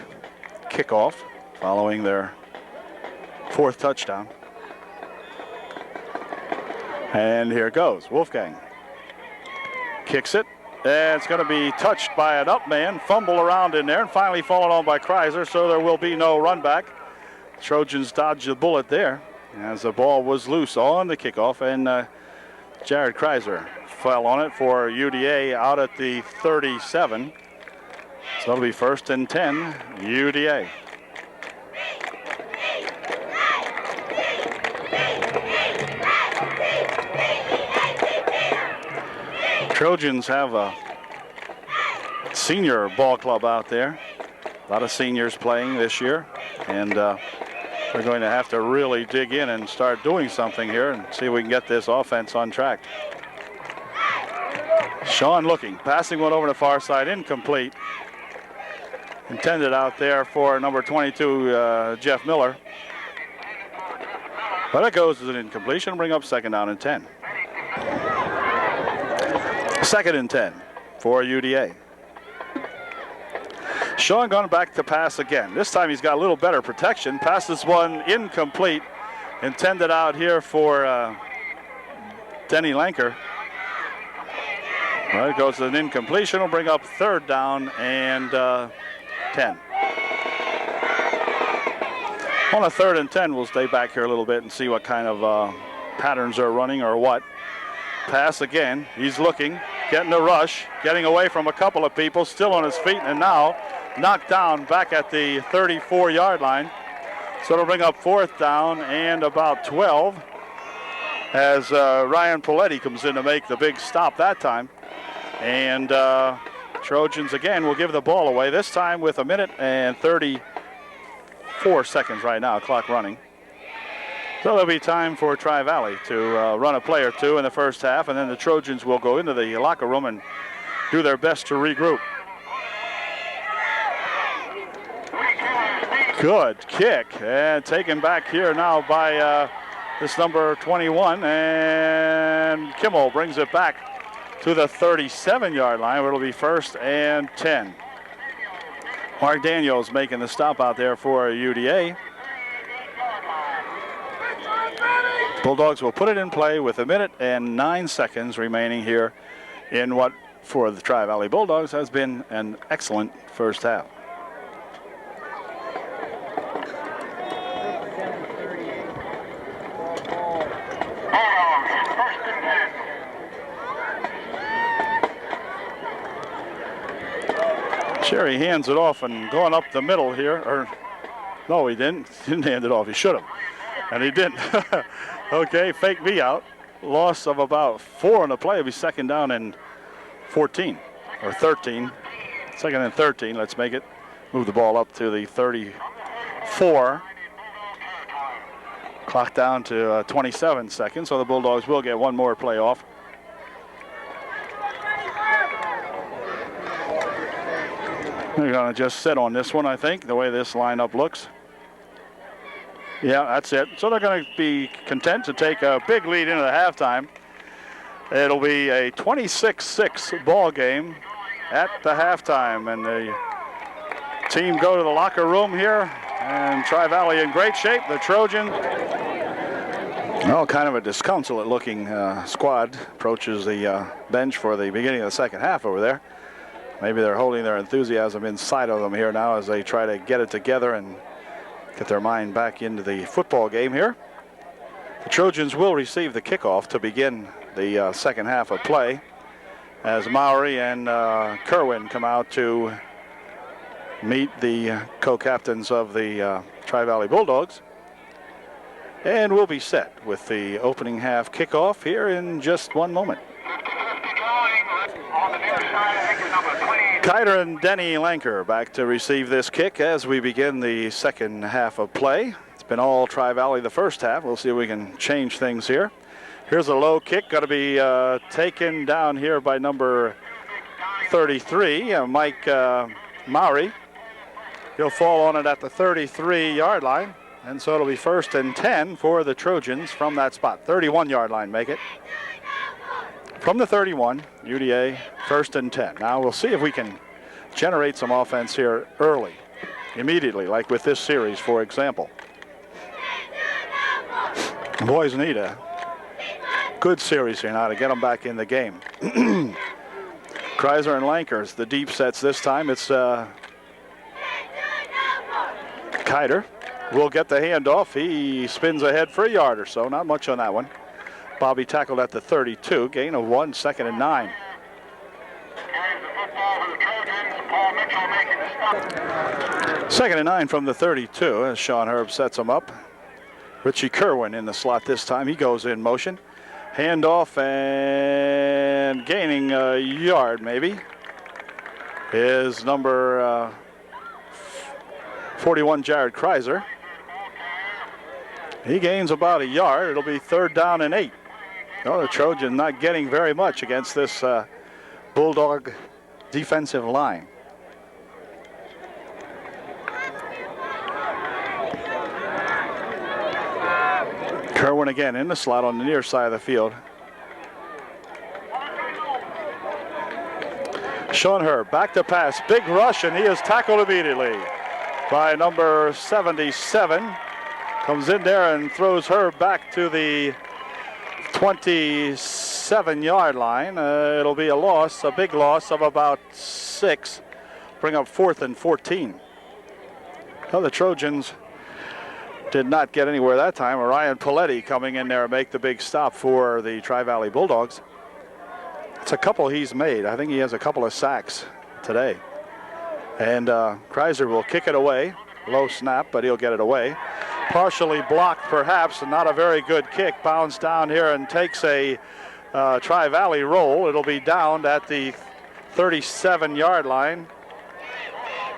kickoff following their 4th touchdown. And here goes. Wolfgang kicks it. And it's going to be touched by an up man, fumble around in there, and finally fallen on by Kreiser, so there will be no run back. Trojans dodged the bullet there as the ball was loose on the kickoff, and Jared Kreiser fell on it for UDA out at the 37. So it'll be first and 10, UDA. Trojans have a senior ball club out there. A lot of seniors playing this year, and they're going to have to really dig in and start doing something here and see if we can get this offense on track. Sean looking, passing one over the far side, incomplete. Intended out there for number 22, Jeff Miller. But it goes as an incompletion, bring up second down and 10. Second and 10 for UDA. Sean going back to pass again. This time he's got a little better protection. Passes one incomplete. Intended out here for Denny Lanker. Well, it goes to an incompletion. Will bring up third down and 10. On a 3rd and 10, we'll stay back here a little bit and see what kind of patterns are running or what. Pass again. He's looking, getting a rush, getting away from a couple of people, still on his feet, and now knocked down back at the 34-yard line. So it'll bring up 4th down and about 12 as Ryan Paletti comes in to make the big stop that time. And Trojans again will give the ball away, this time with 1 minute and 34 seconds right now, clock running. So there'll be time for Tri-Valley to run a play or two in the first half, and then the Trojans will go into the locker room and do their best to regroup. Good kick, and taken back here now by this number 21, and Kimmel brings it back to the 37-yard line, where it'll be 1st and 10. Mark Daniels making the stop out there for UDA. Bulldogs will put it in play with 1 minute and 9 seconds remaining here in what, for the Tri-Valley Bulldogs, has been an excellent first half. Sherry hands it off and going up the middle here, or no, he didn't. He didn't hand it off. He should have, and he didn't. Okay, fake me out. Loss of about 4 on the play. It'll be 2nd down and 14 or 13. 2nd and 13. Let's make it. Move the ball up to the 34. Clock down to 27 seconds, so the Bulldogs will get one more play off. They're going to just sit on this one, I think, the way this lineup looks. Yeah, that's it. So they're going to be content to take a big lead into the halftime. It'll be a 26-6 ball game at the halftime, and the team go to the locker room here, and Tri-Valley in great shape. The Trojan, well, kind of a disconsolate-looking squad approaches the bench for the beginning of the second half over there. Maybe they're holding their enthusiasm inside of them here now as they try to get it together and get their mind back into the football game here. The Trojans will receive the kickoff to begin the second half of play as Mowry and Kerwin come out to meet the co-captains of the Tri-Valley Bulldogs. And we'll be set with the opening half kickoff here in just one moment. Kiter and Denny Lanker back to receive this kick as we begin the second half of play. It's been all Tri-Valley the first half. We'll see if we can change things here. Here's a low kick, got to be taken down here by number 33, Mike Mowry. He'll fall on it at the 33-yard line, and so it'll be 1st and 10 for the Trojans from that spot. 31-yard line, make it. From the 31, UDA, 1st and 10. Now we'll see if we can generate some offense here early, immediately, like with this series, for example. The boys need a good series here now to get them back in the game. Kreiser and Lankers, the deep sets this time. It's Kiter will get the handoff. He spins ahead for a yard or so, not much on that one. Bobby tackled at the 32, gain of 1, 2nd and 9. Second and 9 from the 32 as Sean Herb sets him up. Richie Kerwin in the slot this time. He goes in motion. Handoff and gaining a yard maybe is number 41, Jared Kreiser. He gains about a yard. It'll be 3rd down and 8. Oh, the Trojan not getting very much against this Bulldog defensive line. Kerwin again in the slot on the near side of the field. Sean Herb back to pass. Big rush, and he is tackled immediately by number 77. Comes in there and throws Herb back to the 27-yard line. It'll be a loss, a big loss of about 6. Bring up 4th and 14. Well, the Trojans did not get anywhere that time. Ryan Paletti coming in there and make the big stop for the Tri-Valley Bulldogs. It's a couple he's made. I think he has a couple of sacks today. And Kreiser will kick it away. Low snap, but he'll get it away. Partially blocked, perhaps, and not a very good kick. Bounds down here and takes a Tri-Valley roll. It'll be down at the 37-yard line.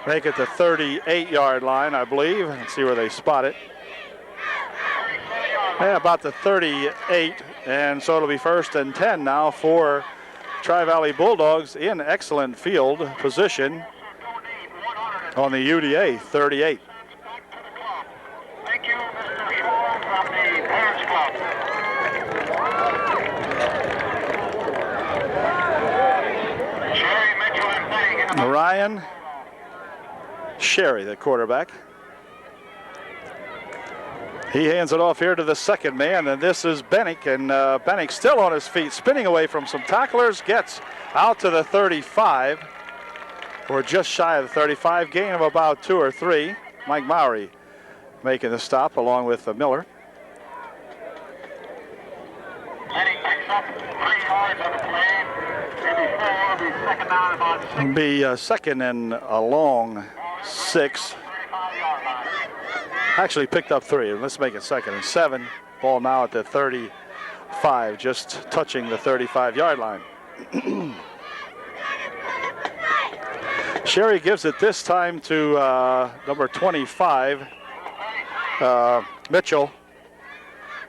Make it the 38-yard line, I believe. Let's see where they spot it. Yeah, about the 38, and so it'll be 1st and 10 now for Tri-Valley Bulldogs in excellent field position on the UDA 38. Thank you, Mr. Schwab from the Parents Club. Sherry Mitchell and Bank. Ryan Sherry, the quarterback. He hands it off here to the second man, and this is Bennick, and Bennick still on his feet, spinning away from some tacklers, gets out to the 35, or just shy of the 35, gain of about 2 or 3. Mike Mowry making the stop along with Miller. Bennick picks up 3 yards on the play. Maybe 4, it'll be second down about 6. It'll be second and a long 6. Actually picked up 3. Let's make it 2nd and 7. Ball now at the 35, just touching the 35-yard line. Sherry gives it this time to number 25, Mitchell.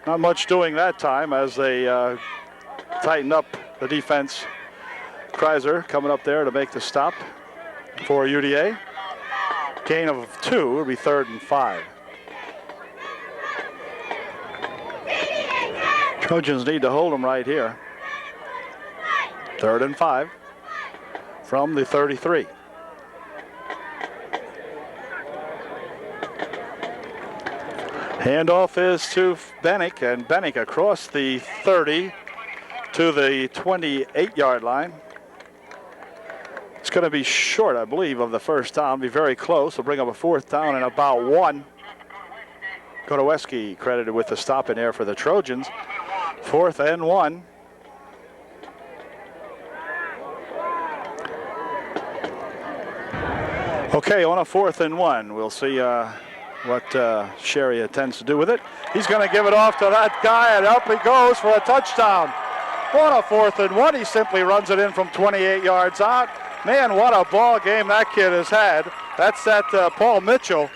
Not much doing that time as they tighten up the defense. Kreiser coming up there to make the stop for UDA. Gain of 2 will be 3rd and 5. Trojans need to hold them right here. 3rd and 5 from the 33. Handoff is to Bennick, and Bennick across the 30 to the 28-yard line. It's going to be short, I believe, of the first down. Be very close. We'll bring up a 4th down and about 1. Kotoweski credited with the stop in there for the Trojans. 4th and 1. Okay, on a 4th and 1, we'll see what Sherry intends to do with it. He's going to give it off to that guy, and up he goes for a touchdown. On a 4th and 1, he simply runs it in from 28 yards out. Man, what a ball game that kid has had. That's that Paul Mitchell.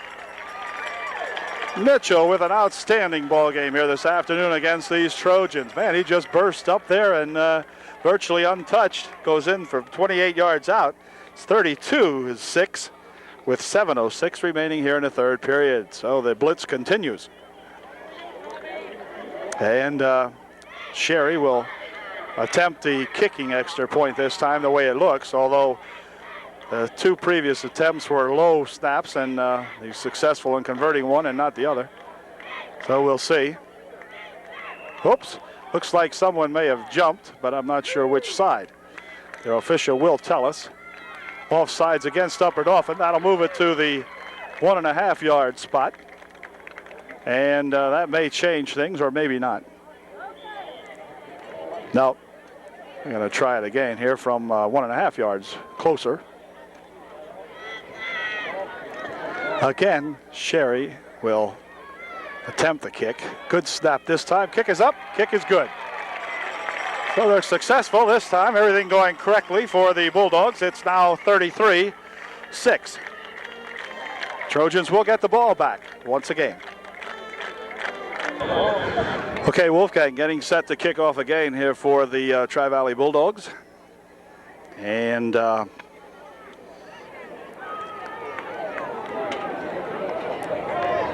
Mitchell with an outstanding ball game here this afternoon against these Trojans. Man, he just burst up there and virtually untouched. Goes in for 28 yards out. It's 32-6 with 7:06 remaining here in the 3rd period. So the blitz continues. And Sherry will attempt the kicking extra point this time the way it looks, although the 2 previous attempts were low snaps, and he's successful in converting one and not the other. So we'll see. Oops, looks like someone may have jumped, but I'm not sure which side. Their official will tell us. Offsides against Upper Dauphin. That'll move it to the 1.5-yard spot. And that may change things, or maybe not. No, I'm going to try it again here from 1.5 yards closer. Again, Sherry will attempt the kick. Good snap this time. Kick is up. Kick is good. So they're successful this time. Everything going correctly for the Bulldogs. It's now 33-6. Trojans will get the ball back once again. Okay, Wolfgang getting set to kick off again here for the Tri-Valley Bulldogs. And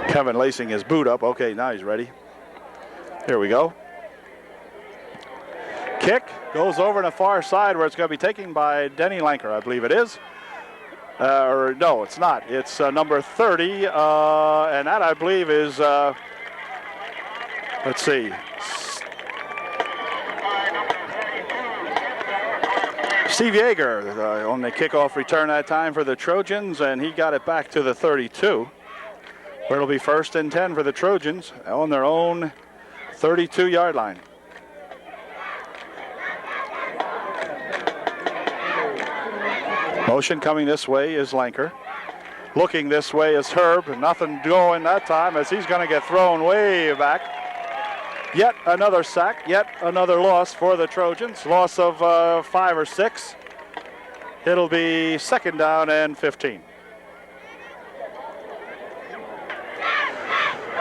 Kevin lacing his boot up. Okay, now he's ready. Here we go. Kick goes over to the far side where it's going to be taken by Denny Lanker, I believe it is. Or no, it's not. It's number 30, and that I believe is, let's see. Steve Yeager on the kickoff return that time for the Trojans, and he got it back to the 32. where it'll be 1st and 10 for the Trojans on their own 32-yard line. Motion coming this way is Lanker. Looking this way is Herb. Nothing going that time as he's going to get thrown way back. Yet another sack, yet another loss for the Trojans. Loss of 5 or 6. It'll be 2nd down and 15.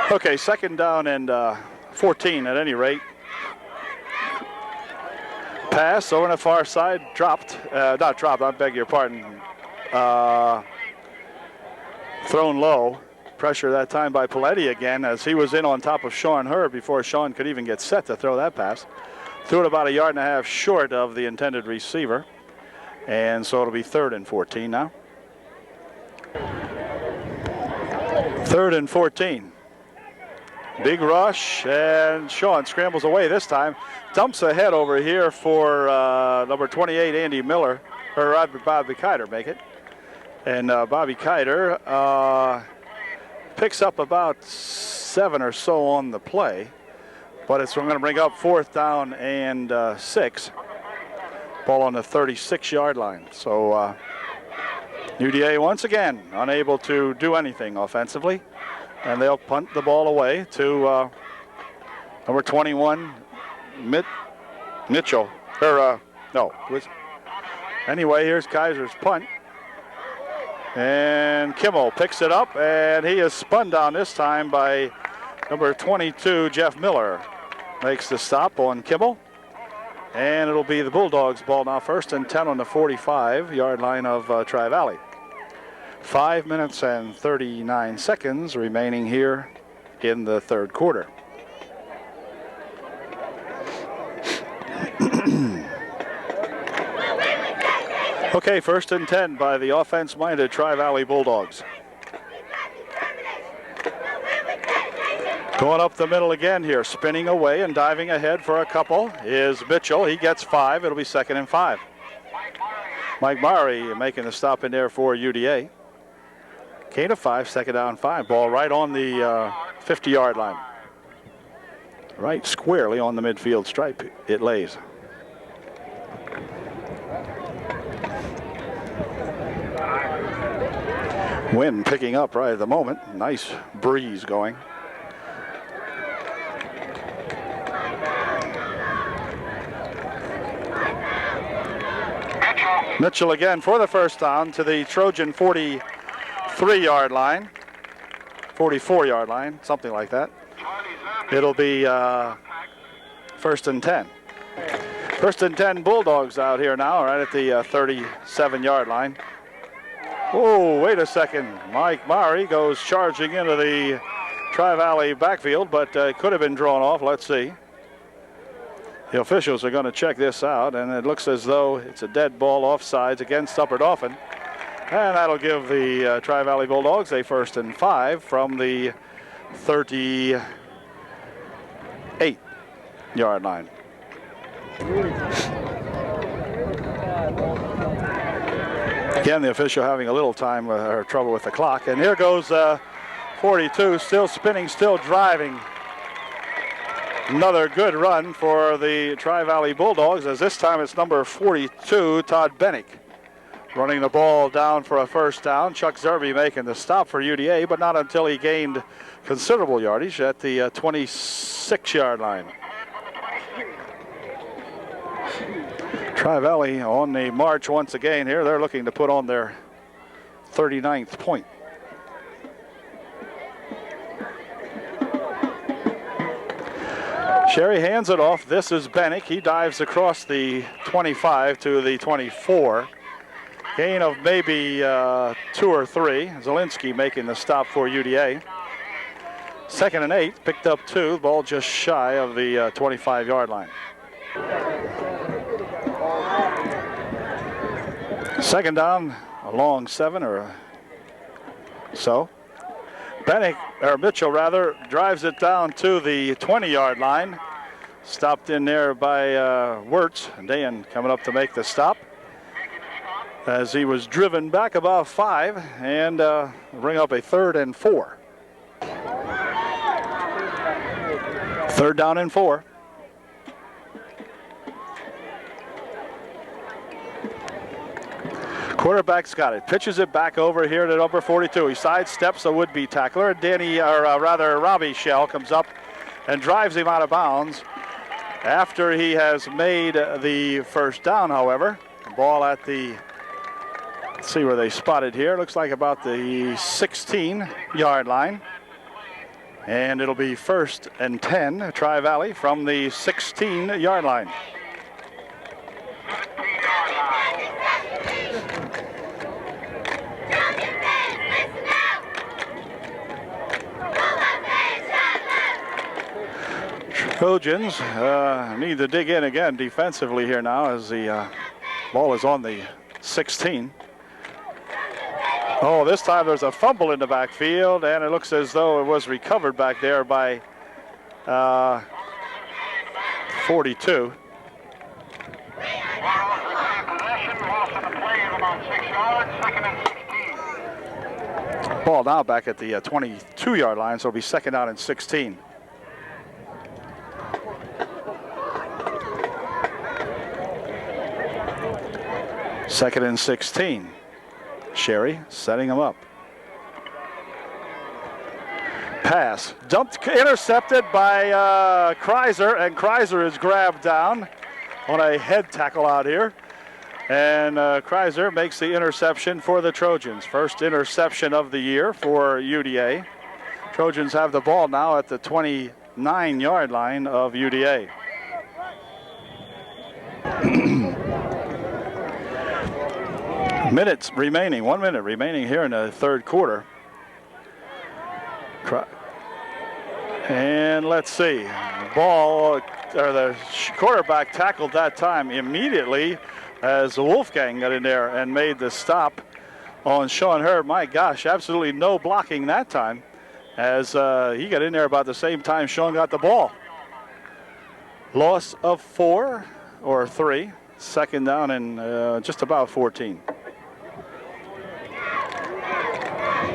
Okay, 2nd down and 14 at any rate. Pass over on the far side, dropped. Not dropped, I beg your pardon. Thrown low. Pressure that time by Paletti again as he was in on top of Sean Herb before Sean could even get set to throw that pass. Threw it about 1.5 yards short of the intended receiver. And so it'll be 3rd and 14 now. 3rd and 14. Big rush, and Sean scrambles away this time. Dumps ahead over here for number 28, Andy Miller, or Bobby Kiter make it. And Bobby Kiter picks up about 7 or so on the play, but it's going to bring up 4th down and 6. Ball on the 36-yard line. So UDA once again unable to do anything offensively, and they'll punt the ball away to number 21, Mitchell. Anyway, here's Kaiser's punt. And Kimmel picks it up, and he is spun down this time by number 22, Jeff Miller. Makes the stop on Kimmel. And it'll be the Bulldogs' ball now, 1st and 10 on the 45-yard line of Tri-Valley. 5 minutes and 39 seconds remaining here in the 3rd quarter. Okay, 1st and 10 by the offense-minded Tri-Valley Bulldogs. Going up the middle again here, spinning away and diving ahead for a couple is Mitchell. He gets 5. It'll be 2nd and 5. Mike Murray making the stop in there for UDA. Gain of 5, 2nd down 5. Ball right on the 50-yard line. Right squarely on the midfield stripe it lays. Wind picking up right at the moment. Nice breeze going. Mitchell again for the 1st down to the Trojan 43-yard line. 44-yard line, something like that. It'll be 1st and 10. 1st and 10 Bulldogs out here now, right at the 37-yard line. Oh, wait a second. Mike Murray goes charging into the Tri-Valley backfield, but could have been drawn off. Let's see. The officials are going to check this out, and it looks as though it's a dead ball offsides against Upper Dauphin. And that'll give the Tri-Valley Bulldogs a 1st and 5 from the 38-yard line. Again, the official having a little time or trouble with the clock. And here goes 42, still spinning, still driving. Another good run for the Tri-Valley Bulldogs, as this time it's number 42, Todd Bennick, running the ball down for a 1st down. Chuck Zerby making the stop for UDA, but not until he gained considerable yardage at the 26-yard line. Tri-Valley on the march once again here. They're looking to put on their 39th point. Sherry hands it off. This is Bennick. He dives across the 25 to the 24. Gain of maybe 2 or 3. Zielinski making the stop for UDA. 2nd and 8, picked up 2. Ball just shy of the 25-yard line. 2nd down, a long 7 or so. Mitchell drives it down to the 20-yard line. Stopped in there by Wirtz. Dan coming up to make the stop as he was driven back about 5 and bring up a 3rd and 4. Third down and 4. Quarterback's got it. Pitches it back over here to number 42. He sidesteps a would-be tackler. Robbie Shell comes up and drives him out of bounds. After he has made the first down, however, ball at the, let's see where they spotted here. Looks like about the 16-yard line. And it'll be 1st and 10, Tri-Valley from the 16-yard line. Trojans need to dig in again defensively here now as the ball is on the 16. Oh, this time there's a fumble in the backfield, and it looks as though it was recovered back there by 42. Ball now back at the 22-yard line, so it'll be 2nd down and 16. Second and 16. Sherry setting him up. Pass dumped, intercepted by Kreiser, and Kreiser is grabbed down on a head tackle out here. And Kreiser makes the interception for the Trojans. First interception of the year for UDA. Trojans have the ball now at the 29-yard line of UDA. Minutes remaining, 1 minute remaining here in the third quarter. And let's see, the quarterback tackled that time immediately as the Wolfgang got in there and made the stop on Sean Herb. My gosh, absolutely no blocking that time as he got in there about the same time Sean got the ball. Loss of 4 or 3, 2nd down and just about 14.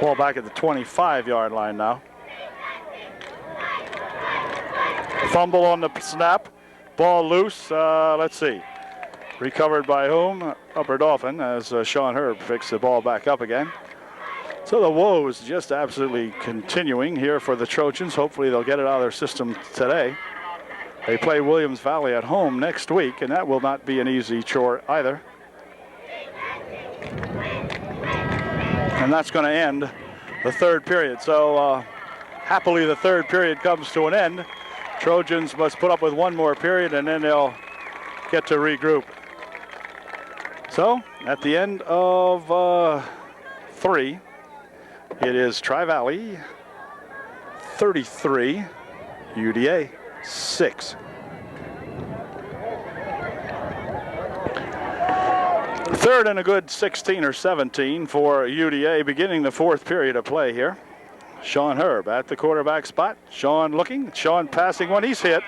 Ball back at the 25-yard line now. Fumble on the snap. Ball loose. Let's see. Recovered by whom? Upper Dauphin as Sean Herb picks the ball back up again. So the woes just absolutely continuing here for the Trojans. Hopefully they'll get it out of their system today. They play Williams Valley at home next week, and that will not be an easy chore either. And that's going to end the third period. So happily the third period comes to an end. Trojans must put up with one more period and then they'll get to regroup. So at the end of 3, it is Tri-Valley 33, UDA 6. Third and a good 16 or 17 for UDA, beginning the fourth period of play here. Sean Herb at the quarterback spot. Sean looking. Sean passing one. He's hit.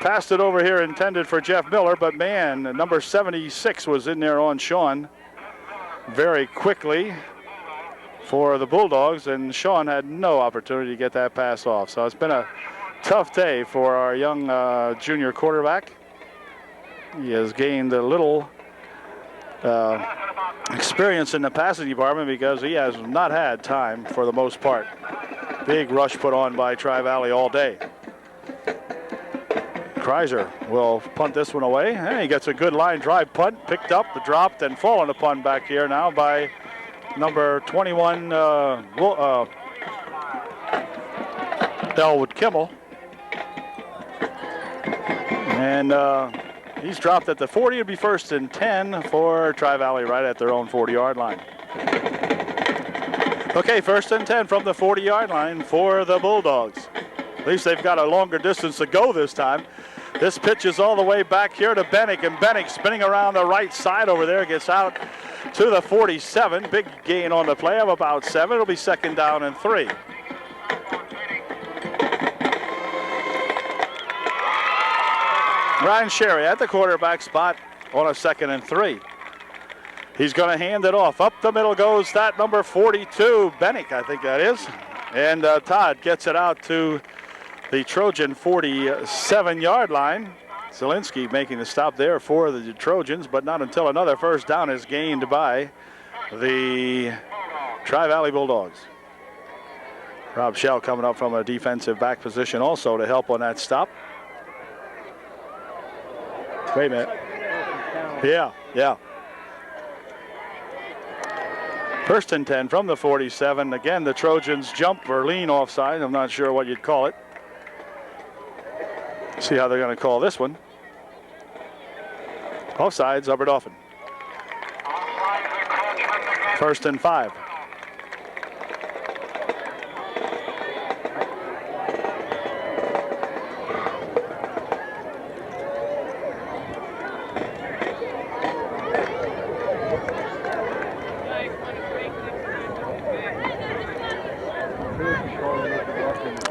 Passed it over here, intended for Jeff Miller, but man, number 76 was in there on Sean very quickly for the Bulldogs, and Sean had no opportunity to get that pass off. So it's been a tough day for our young junior quarterback. He has gained a little experience in the passing department because he has not had time for the most part. Big rush put on by Tri-Valley all day. Kreiser will punt this one away. And he gets a good line drive punt, picked up, dropped, and fallen upon back here now by number 21, Elwood Kimmel. And he's dropped at the 40. It'll be 1st and 10 for Tri-Valley right at their own 40-yard line. Okay, 1st and 10 from the 40-yard line for the Bulldogs. At least they've got a longer distance to go this time. This pitch is all the way back here to Bennick, and Bennick spinning around the right side over there, gets out to the 47. Big gain on the play of about 7. It'll be 2nd down and 3. Ryan Sherry at the quarterback spot on a 2nd and 3. He's going to hand it off. Up the middle goes that number 42, Bennick, I think that is. And Todd gets it out to the Trojan 47-yard line. Zielinski making the stop there for the Trojans, but not until another first down is gained by the Tri-Valley Bulldogs. Rob Shell coming up from a defensive back position also to help on that stop. Wait a minute. Yeah. First and 10 from the 47. Again, the Trojans jump or lean offside. I'm not sure what you'd call it. See how they're going to call this one. Offsides, Upper Dauphin. First and 5.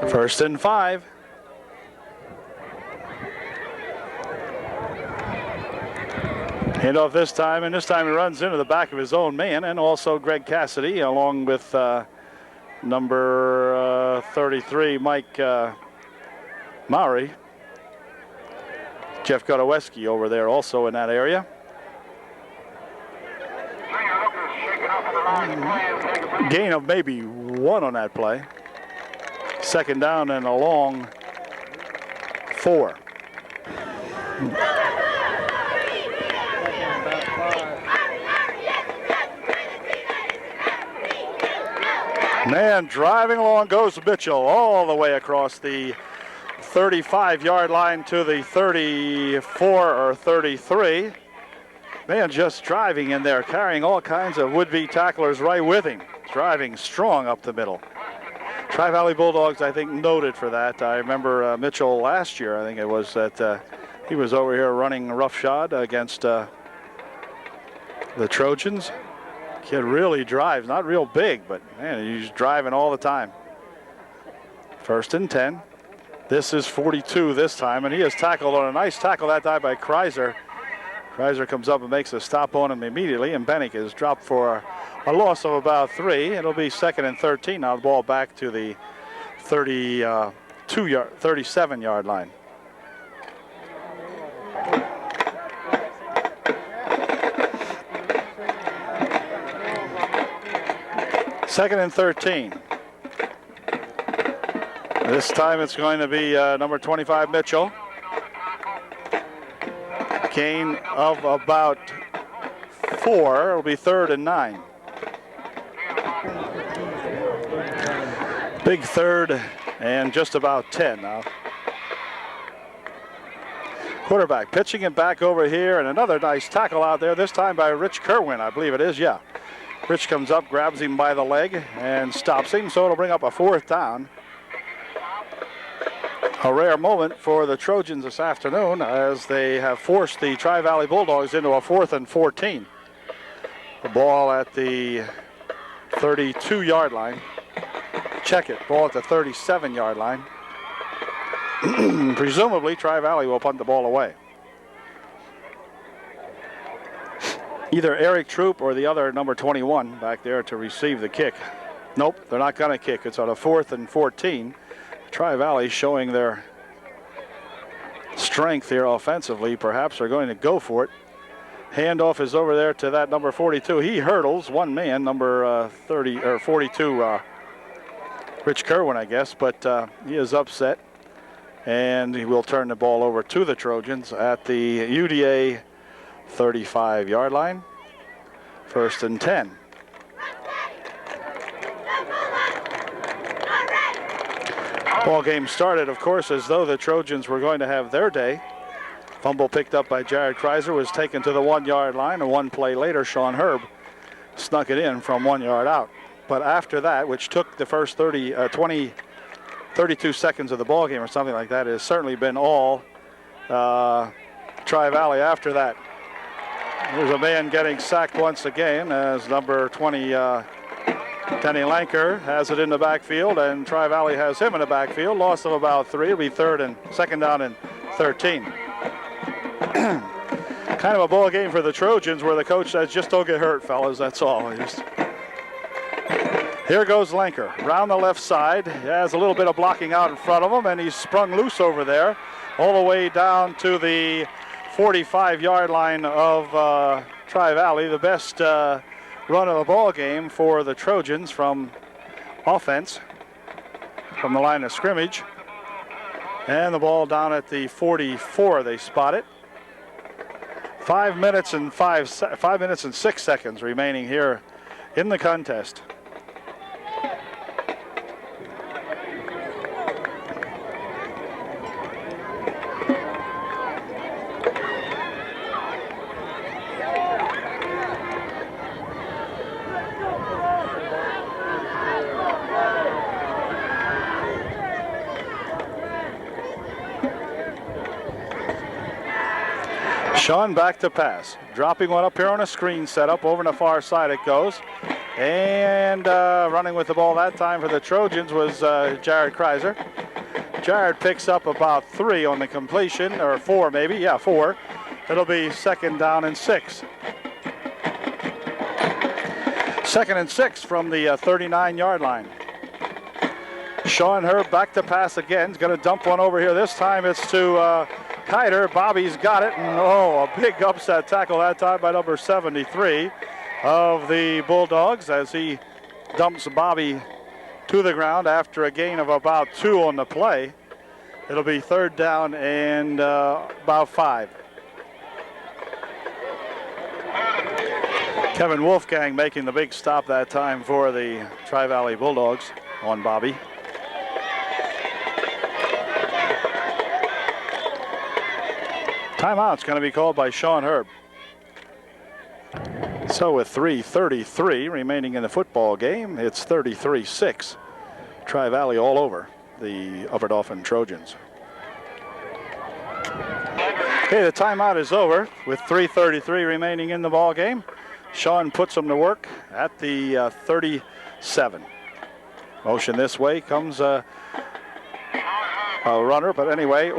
First and 5. Handoff this time, and this time he runs into the back of his own man, and also Greg Cassidy, along with number 33, Mike Maury. Jeff Godoweski over there also in that area. Gain of maybe 1 on that play. Second down and a long 4. Man, driving along goes Mitchell all the way across the 35-yard line to the 34 or 33. Man, just driving in there, carrying all kinds of would-be tacklers right with him. Driving strong up the middle. Tri-Valley Bulldogs, I think, noted for that. I remember Mitchell last year, I think it was, that he was over here running roughshod against the Trojans. Kid really drives, not real big, but man, he's driving all the time. First and 10. This is 42 this time, and he is tackled on a nice tackle that time by Kreiser. Kreiser comes up and makes a stop on him immediately, and Bennick is dropped for a loss of about 3. It'll be 2nd and 13. Now the ball back to the 37-yard line. Second and 13. This time it's going to be number 25, Mitchell. Gain of about 4. It'll be 3rd and 9. Big 3rd and just about 10 now. Quarterback pitching it back over here, and another nice tackle out there, this time by Rich Kerwin, I believe it is, yeah. Rich comes up, grabs him by the leg, and stops him, so it'll bring up a 4th down. A rare moment for the Trojans this afternoon as they have forced the Tri-Valley Bulldogs into a 4th and 14. The ball at the 32-yard line. Check it, ball at the 37-yard line. Presumably, Tri-Valley will punt the ball away. Either Eric Troop or the other number 21 back there to receive the kick. Nope, they're not going to kick. It's on a 4th and 14. Tri-Valley showing their strength here offensively. Perhaps they're going to go for it. Handoff is over there to that number 42. He hurdles one man, number 42, Rich Kerwin, I guess, but he is upset. And he will turn the ball over to the Trojans at the UDA 35-yard line. 1st and 10. Ball game started, of course, as though the Trojans were going to have their day. Fumble picked up by Jared Kreiser, was taken to the 1-yard line, and one play later, Sean Herb snuck it in from 1 yard out. But after that, which took the first 32 seconds of the ball game or something like that, has certainly been all Tri-Valley after that. There's a man getting sacked once again as number 20, Denny Lanker has it in the backfield, and Tri-Valley has him in the backfield. Loss of about 3. It'll be 2nd down and 13. Kind of a ball game for the Trojans where the coach says, just don't get hurt, fellas, that's all. Here goes Lenker, round the left side. He has a little bit of blocking out in front of him, and he's sprung loose over there, all the way down to the 45-yard line of Tri-Valley. The best run of the ball game for the Trojans from offense, from the line of scrimmage. And the ball down at the 44, they spot it. 5 minutes and 6 seconds remaining here in the contest. Sean back to pass, dropping one up here on a screen setup. Over on the far side it goes. And running with the ball that time for the Trojans was Jared Kreiser. Jared picks up about 3 on the completion, or 4 maybe, yeah, 4. It'll be 2nd down and 6. 2nd and 6 from the 39-yard line. Sean Herb back to pass again. He's going to dump one over here. This time it's to Kiter. Bobby's got it, and a big upset tackle that time by number 73 of the Bulldogs as he dumps Bobby to the ground after a gain of about 2 on the play. It'll be 3rd down and about 5. Kevin Wolfgang making the big stop that time for the Tri-Valley Bulldogs on Bobby. Timeout's going to be called by Sean Herb. So with 3:33 remaining in the football game, it's 33-6. Tri-Valley all over the Upper Dauphin Trojans. Okay, the timeout is over with 3:33 remaining in the ball game. Sean puts them to work at the 37. Motion this way comes a runner, but anyway,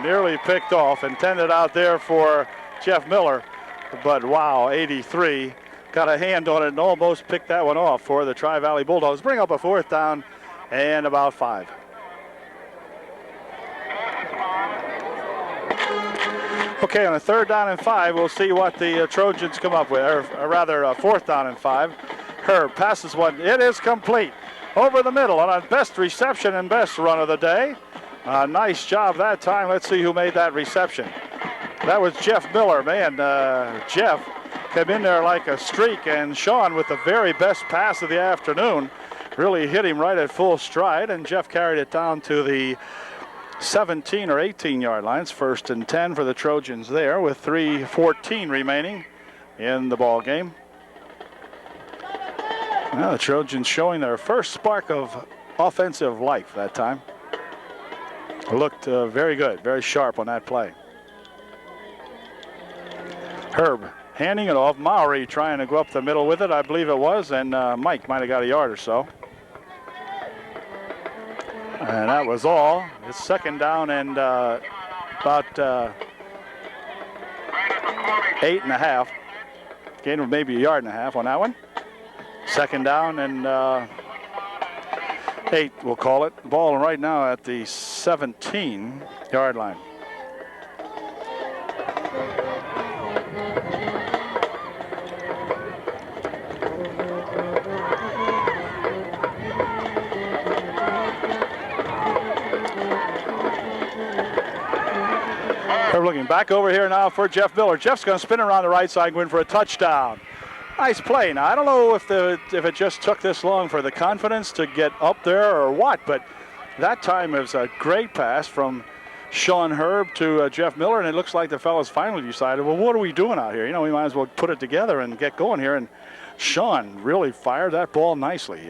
nearly picked off, intended out there for Jeff Miller, but wow, 83 got a hand on it and almost picked that one off for the Tri-Valley Bulldogs. Bring up a 4th down and about 5. Okay, on a 3rd down and 5, we'll see what the Trojans come up with, or rather 4th down and 5. Herb passes one, it is complete. Over the middle on a best reception and best run of the day. Nice job that time. Let's see who made that reception. That was Jeff Miller. Man, Jeff came in there like a streak, and Sean with the very best pass of the afternoon really hit him right at full stride, and Jeff carried it down to the 17 or 18-yard lines. 1st and 10 for the Trojans there with 3:14 remaining in the ball game. Well, the Trojans showing their first spark of offensive life that time. Looked very good, very sharp on that play. Herb handing it off. Maury trying to go up the middle with it, I believe it was, and Mike might have got a yard or so. And that was all. It's 2nd down and about 8.5. Gain of maybe a yard and a half on that one. 2nd down and 8, we'll call it. Ball right now at the 17-yard line. We're looking back over here now for Jeff Miller. Jeff's going to spin around the right side, going for a touchdown. Nice play. Now, I don't know if it just took this long for the confidence to get up there or what, but that time it was a great pass from Sean Herb to Jeff Miller, and it looks like the fellas finally decided, well, what are we doing out here? You know, we might as well put it together and get going here, and Sean really fired that ball nicely.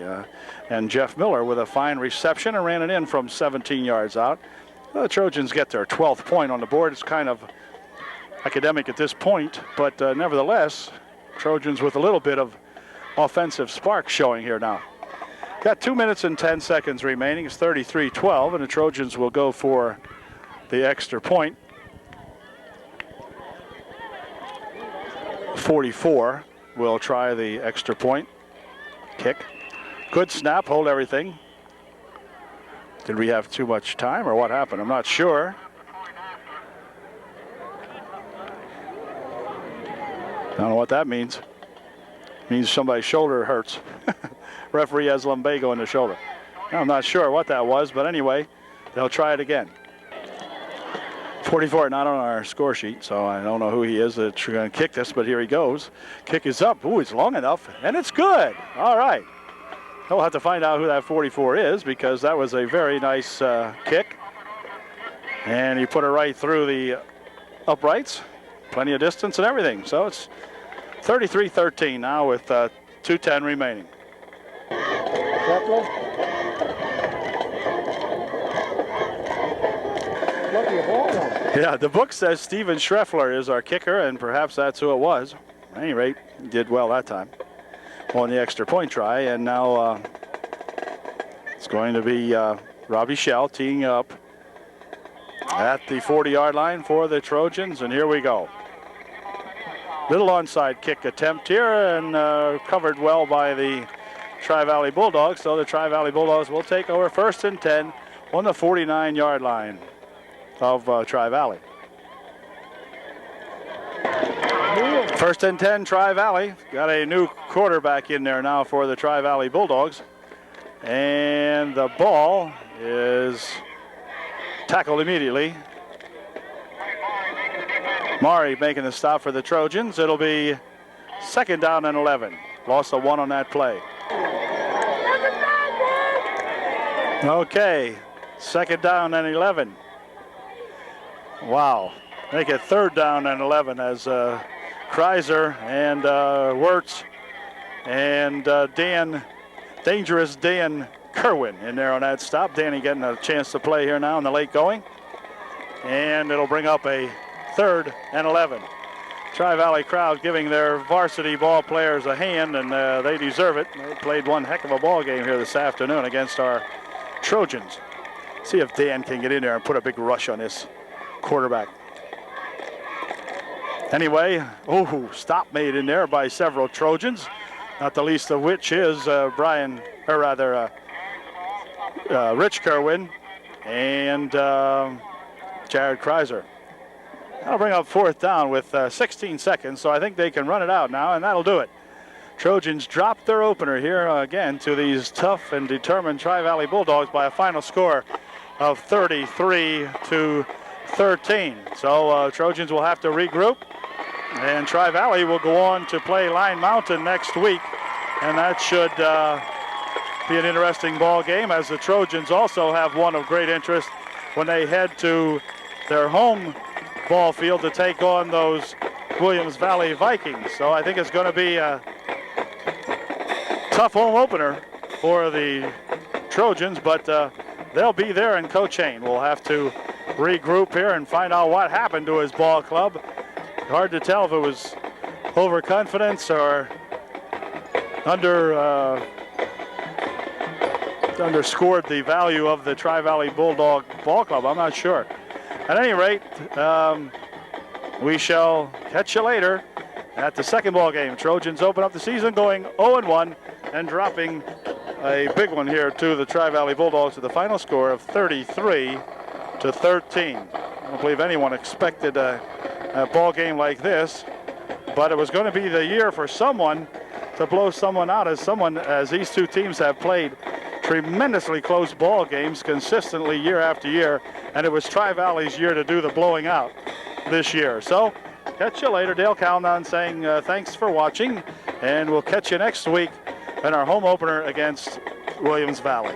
And Jeff Miller with a fine reception and ran it in from 17 yards out. The Trojans get their 12th point on the board. It's kind of academic at this point, but nevertheless, Trojans with a little bit of offensive spark showing here now. Got 2 minutes and 10 seconds remaining. It's 33-12, and the Trojans will go for the extra point. 44 will try the extra point kick. Good snap, hold everything. Did we have too much time or what happened? I'm not sure. I don't know what that means. It means somebody's shoulder hurts. Referee has lumbago in the shoulder. I'm not sure what that was, but anyway, they'll try it again. 44 not on our score sheet, so I don't know who he is that's going to kick this, but here he goes. Kick is up. Ooh, it's long enough, and it's good. All right. We'll have to find out who that 44 is because that was a very nice kick. And he put it right through the uprights. Plenty of distance and everything. So it's 33-13 now with 2:10 remaining. Yeah, the book says Steven Schreffler is our kicker, and perhaps that's who it was. At any rate, he did well that time on the extra point try, and now it's going to be Robbie Shell teeing up at the 40-yard line for the Trojans, and here we go. Little onside kick attempt here, and covered well by the Tri-Valley Bulldogs, so the Tri-Valley Bulldogs will take over 1st and 10 on the 49-yard line of Tri-Valley. 1st and 10 Tri-Valley. Got a new quarterback in there now for the Tri-Valley Bulldogs. And the ball is tackled immediately. Mari making the stop for the Trojans. It'll be 2nd down and 11. Loss of 1 on that play. Okay, 2nd down and 11. Wow. Make it 3rd down and 11 as Kreiser and Wirtz and Dangerous Dan Kerwin in there on that stop. Danny getting a chance to play here now in the late going. And it'll bring up a 3rd and 11. Tri-Valley crowd giving their varsity ball players a hand, and they deserve it. They played one heck of a ball game here this afternoon against our Trojans. See if Dan can get in there and put a big rush on this quarterback. Anyway, stop made in there by several Trojans, not the least of which is Rich Kerwin and Jared Kreiser. That'll bring up 4th down with 16 seconds, so I think they can run it out now, and that'll do it. Trojans drop their opener here again to these tough and determined Tri-Valley Bulldogs by a final score of 33-13. So Trojans will have to regroup, and Tri-Valley will go on to play Line Mountain next week, and that should be an interesting ball game, as the Trojans also have one of great interest when they head to their home ball field to take on those Williams Valley Vikings. So I think it's going to be a tough home opener for the Trojans, but they'll be there, and Coach Hain will have to regroup here and find out what happened to his ball club. Hard to tell if it was overconfidence or underscored the value of the Tri-Valley Bulldog ball club. I'm not sure. At any rate, we shall catch you later at the second ball game. Trojans open up the season going 0-1 and dropping a big one here to the Tri-Valley Bulldogs with the final score of 33-13. I don't believe anyone expected a ball game like this, but it was going to be the year for someone to blow someone out, as these two teams have played tremendously close ball games consistently year after year, and it was Tri-Valley's year to do the blowing out this year. So catch you later. Dale Calnon saying thanks for watching, and we'll catch you next week in our home opener against Williams Valley.